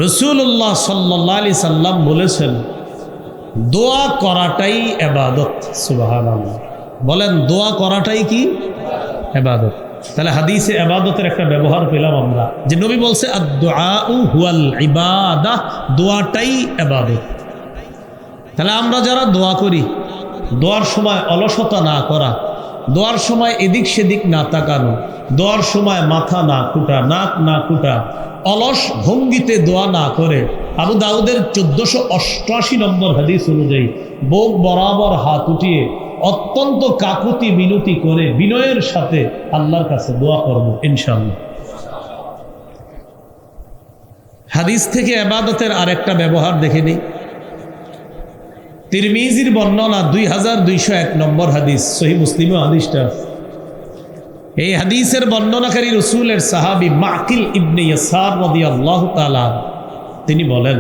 রাসূলুল্লাহ সাল্লাল্লাহু আলাইহি সাল্লাম বলেছেন, দোয়া করাটাই ইবাদত। সুবহানাল্লাহ। বলেন, দোয়া করাটাই কি? ইবাদত। তাহলে হাদিসে ইবাদতের একটা ব্যবহার পেলাম আমরা, যে নবী বলছে আদ-দুআউ হুয়াল ইবাদাহ, দোয়াটাই ইবাদত। তাহলে আমরা যারা দোয়া করি, দোয়ার সময় অলসতা না করা, দোয়ার সময় এদিক সেদিক না তাকানো, দোয়ার সময় মাথা না কুটা, নাক না কুটা, অলস ভঙ্গিতে দোয়া না করে, আবু দাউদের 1488 নম্বর হাদিস অনুযায়ী বুক বরাবর হাত উঠিয়ে অত্যন্ত কাকুতি মিনতি করে বিনয়ের সাথে আল্লাহর কাছে দোয়া করব ইনশাআল্লাহ। হাদিস থেকে ইবাদতের আরেকটা ব্যবহার দেখে নিই। তিরমিজির বর্ণনা 2201 নম্বর হাদিস, সহিহ মুসলিমে হাদিসটা। এই হাদিসের বর্ণনাকারী রাসূলের সাহাবী মাকিল ইবনে ইয়াসার রাদিয়াল্লাহু তাআলা, তিনি বলেন,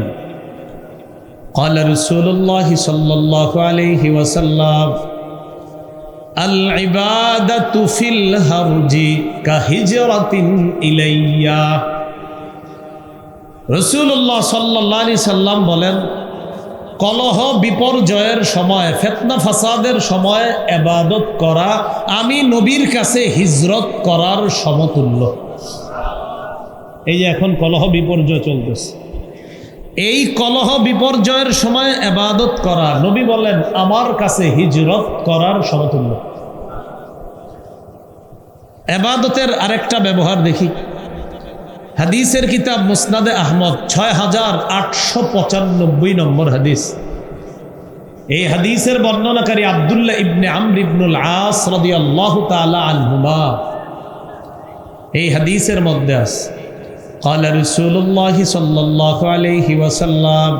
قال رسول الله صلى الله عليه وسلم العبادة في الهرج كهجرة إلي। রাসূলুল্লাহ সাল্লাল্লাহু আলাইহি সাল্লাম বলেন, কলহ বিপর্যয়ের সময়, ফিতনা ফাসাদের সময় ইবাদত করা আমি নবীর কাছে হিজরত করার সমতুল্য। এই যে এখন কলহ বিপর্যয় চলতেছে, এই কলহ বিপর্যয়ের সময় ইবাদত করা নবী বলেন আমার কাছে হিজরত করার সমতুল্য। ইবাদতের আরেকটা ব্যবহার দেখি। হাদিসের কিতাব মুসনাদে আহমদ 6895 নম্বর হাদিস। এই হাদিসের বর্ণনাকারী আব্দুল্লাহ ইবনে আমর ইবনুল আস রাদিয়াল্লাহু তাআলা আনহুমা। এই হাদিসের মধ্যে আছে, قال رسول الله صلى الله عليه وسلم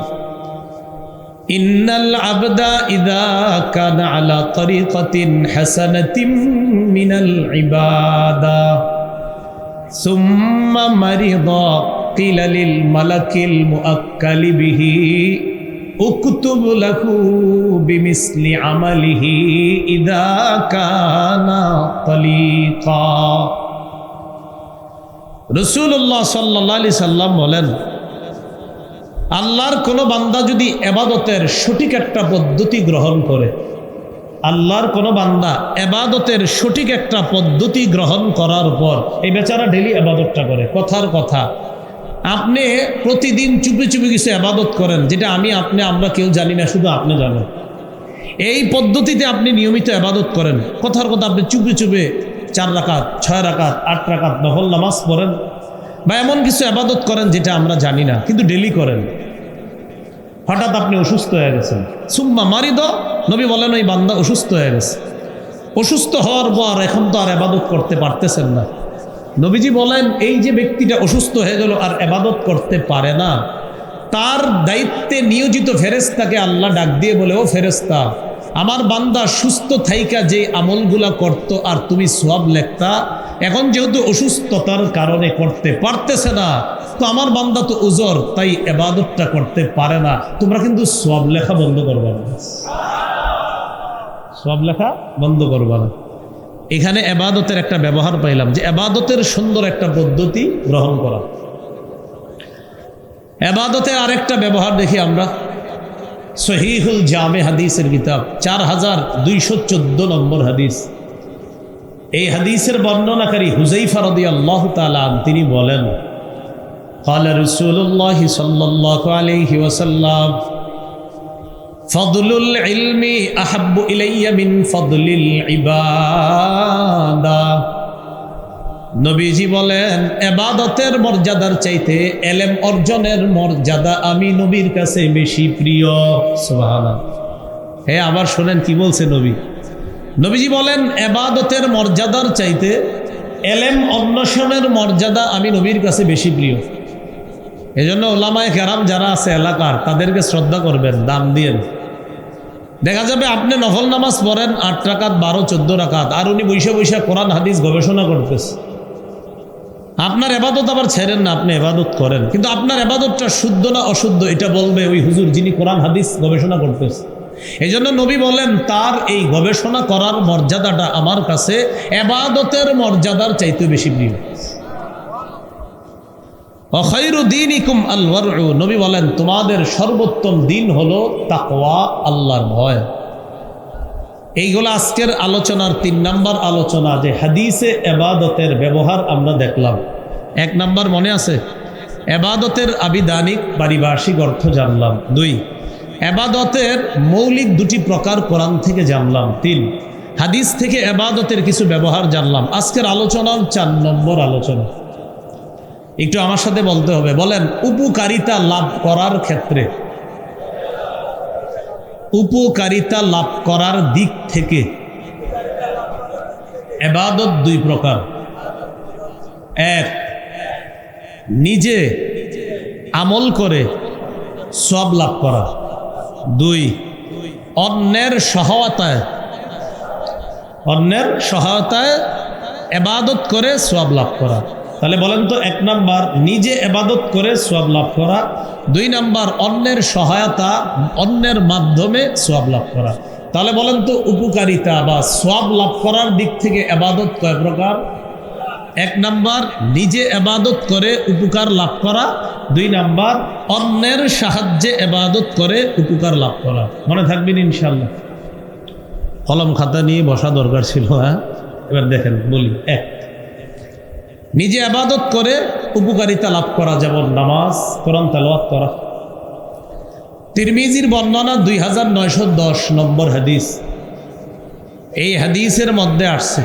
إن العبد إذا كان على طريقة حسنة من العبادة ثم مرض قيل للملك المؤكل به اكتب له بمثل عمله إذا كان طليقا। রাসূলুল্লাহ সাল্লাল্লাহু আলাইহি সাল্লাম বলেন, আল্লাহর কোনো বান্দা যদি ইবাদতের সঠিক একটা পদ্ধতি গ্রহণ করে, আল্লাহর কোনো বান্দা ইবাদতের সঠিক একটা পদ্ধতি গ্রহণ করার পর এই বেচারা ডেলি ইবাদতটা করে, কথার কথা, আপনি প্রতিদিন চুপে চুপে কিছু ইবাদত করেন, যেটা আমরা কেউ জানি না, শুধু আপনি জানেন। এই পদ্ধতিতে আপনি নিয়মিত ইবাদত করেন। কথার কথা, আপনি চুপে চুপে 4 রাকাত, 6 রাকাত, 8 রাকাত নফল নামাজ পড়েন, বা এমন কিছু ইবাদত করেন যেটা আমরা জানি না, কিন্তু ডেলি করেন। হঠাৎ আপনি অসুস্থ হয়ে গেছেন, সুম্মা মারিদ, নবী বলেন ওই বান্দা অসুস্থ হয়ে গেছে। অসুস্থ হওয়ার পর এখন তো আর ইবাদত করতে পারতেছেন না। নবীজি বলেন এই যে ব্যক্তিটা অসুস্থ হয়ে গেল আর ইবাদত করতে পারে না, তার দায়িত্বে নিয়োজিত ফেরেশতাকে আল্লাহ ডাক দিয়ে বলে, ও ফেরেশতা, আমার বান্দা সুস্থ থাইকা যে আমলগুলা করত আর তুমি সওয়াব লেখতা, এখন যেহেতু অসুস্থতার কারণে করতে পারতেছে না, তো আমার বান্দা তো উজর, তাই ইবাদতটা করতে পারে না, তোমরা কিন্তু সওয়াব লেখা বন্ধ করবা না, সওয়াব লেখা বন্ধ করবা না। এখানে ইবাদতের একটা ব্যবহার পাইলাম, যে ইবাদতের সুন্দর একটা পদ্ধতি গ্রহণ করা। ইবাদতের আরেকটা ব্যবহার দেখি আমরা, সহিহুল জামে হাদিসের কিতাব 4214 নম্বর হাদিস। এই হাদিসের বর্ণনাকারী হুযায়ফা রাদিয়াল্লাহু তাআলা তিনি বলেন, ক্বালা রাসূলুল্লাহ সাল্লাল্লাহু আলাইহি ওয়াসাল্লাম, ফাদলুল ইলমি আহাব্বু ইলাইয়া মিন ফাদলিল ইবাদা। নবীজি বলেন, ইবাদতের মর্যাদার চাইতে ইলম অর্জনের মর্যাদা আমি নবীর কাছে বেশি প্রিয়। সুবহানাল্লাহ। হ্যাঁ, আবার শুনেন কি বলছে নবী। নবীজি বলেন ইবাদতের মর্যাদার চাইতে ইলম অন্বেষণের মর্যাদা আমি নবীর কাছে বেশি প্রিয়। এজন্য উলামায়ে কেরাম যারা আছে এলাকার, তাদেরকে শ্রদ্ধা করবেন, দাম দিয়েন। দেখা যাবে আপনি নফল নামাজ পড়েন 8 রাকাত, 12, 14 রাকাত, আর উনি বৈশা বৈশা কোরআন হাদিস গবেষণা করতেছে। আপনার ইবাদত আবার ছেড়েন না, আপনি ইবাদত করেন, কিন্তু আপনার ইবাদতটা শুদ্ধ না অশুদ্ধ এটা বলবে ওই হুজুর যিনি কোরআন হাদিস গবেষণা করতেছে। এই জন্য নবী বলেন তার এই গবেষণা করার মর্যাদাটা আমার কাছে ইবাদতের মর্যাদার চাইতে বেশি প্রিয়। খায়রু দীনিকুম আল ওয়ারউ, নবী বলেন তোমাদের সর্বোত্তম দিন হলো তাকওয়া, আল্লাহর ভয়। এইগুলো আজকের আলোচনার 3 নম্বর আলোচনা, যে হাদিসে ইবাদতের ব্যবহার আমরা দেখলাম। 1 নম্বর মনে আছে, ইবাদতের আবিধানিক পারিভাষিক অর্থ জানলাম। 2, ইবাদতের মৌলিক 2টি প্রকার কোরআন থেকে জানলাম। 3, হাদিস থেকে ইবাদতের কিছু ব্যবহার জানলাম। আজকের আলোচনার 4 নম্বর আলোচনা। একটু আমার সাথে বলতে হবে, বলেন উপকারিতা লাভ করার ক্ষেত্রে, উপকারিতা লাভ করার দিক থেকে ইবাদত 2 প্রকার। 1, নিজে আমল করে সওয়াব লাভ করা। 2, অন্যের সহায়তায় ইবাদত করে সওয়াব লাভ করা। তাহলে বলেন তো, 1 নাম্বার নিজে ইবাদত করে সওয়াব লাভ করা, 2 নাম্বার অন্যের সহায়তা, অন্যের মাধ্যমে সওয়াব লাভ করা। তাহলে বলেন তো উপকারিতা বা সওয়াব লাভ করার দিক থেকে ইবাদত কয় প্রকার? 1 নাম্বার নিজে ইবাদত করে উপকার লাভ করা, 2 নাম্বার অন্যের সাহায্যে ইবাদত করে উপকার লাভ করা। মনে থাকবেন ইনশাআল্লাহ। কলম খাতা নিয়ে বসা দরকার ছিল। হ্যাঁ, এবার দেখেন বলি। 1, নিজে ইবাদত করে উপকারিতা লাভ করা, যেমন নামাজ, কোরআন তেলাওয়াত করা। তিরমিজির বর্ণনা 2910 নম্বর হাদিস। এই হাদিসের মধ্যে আসছে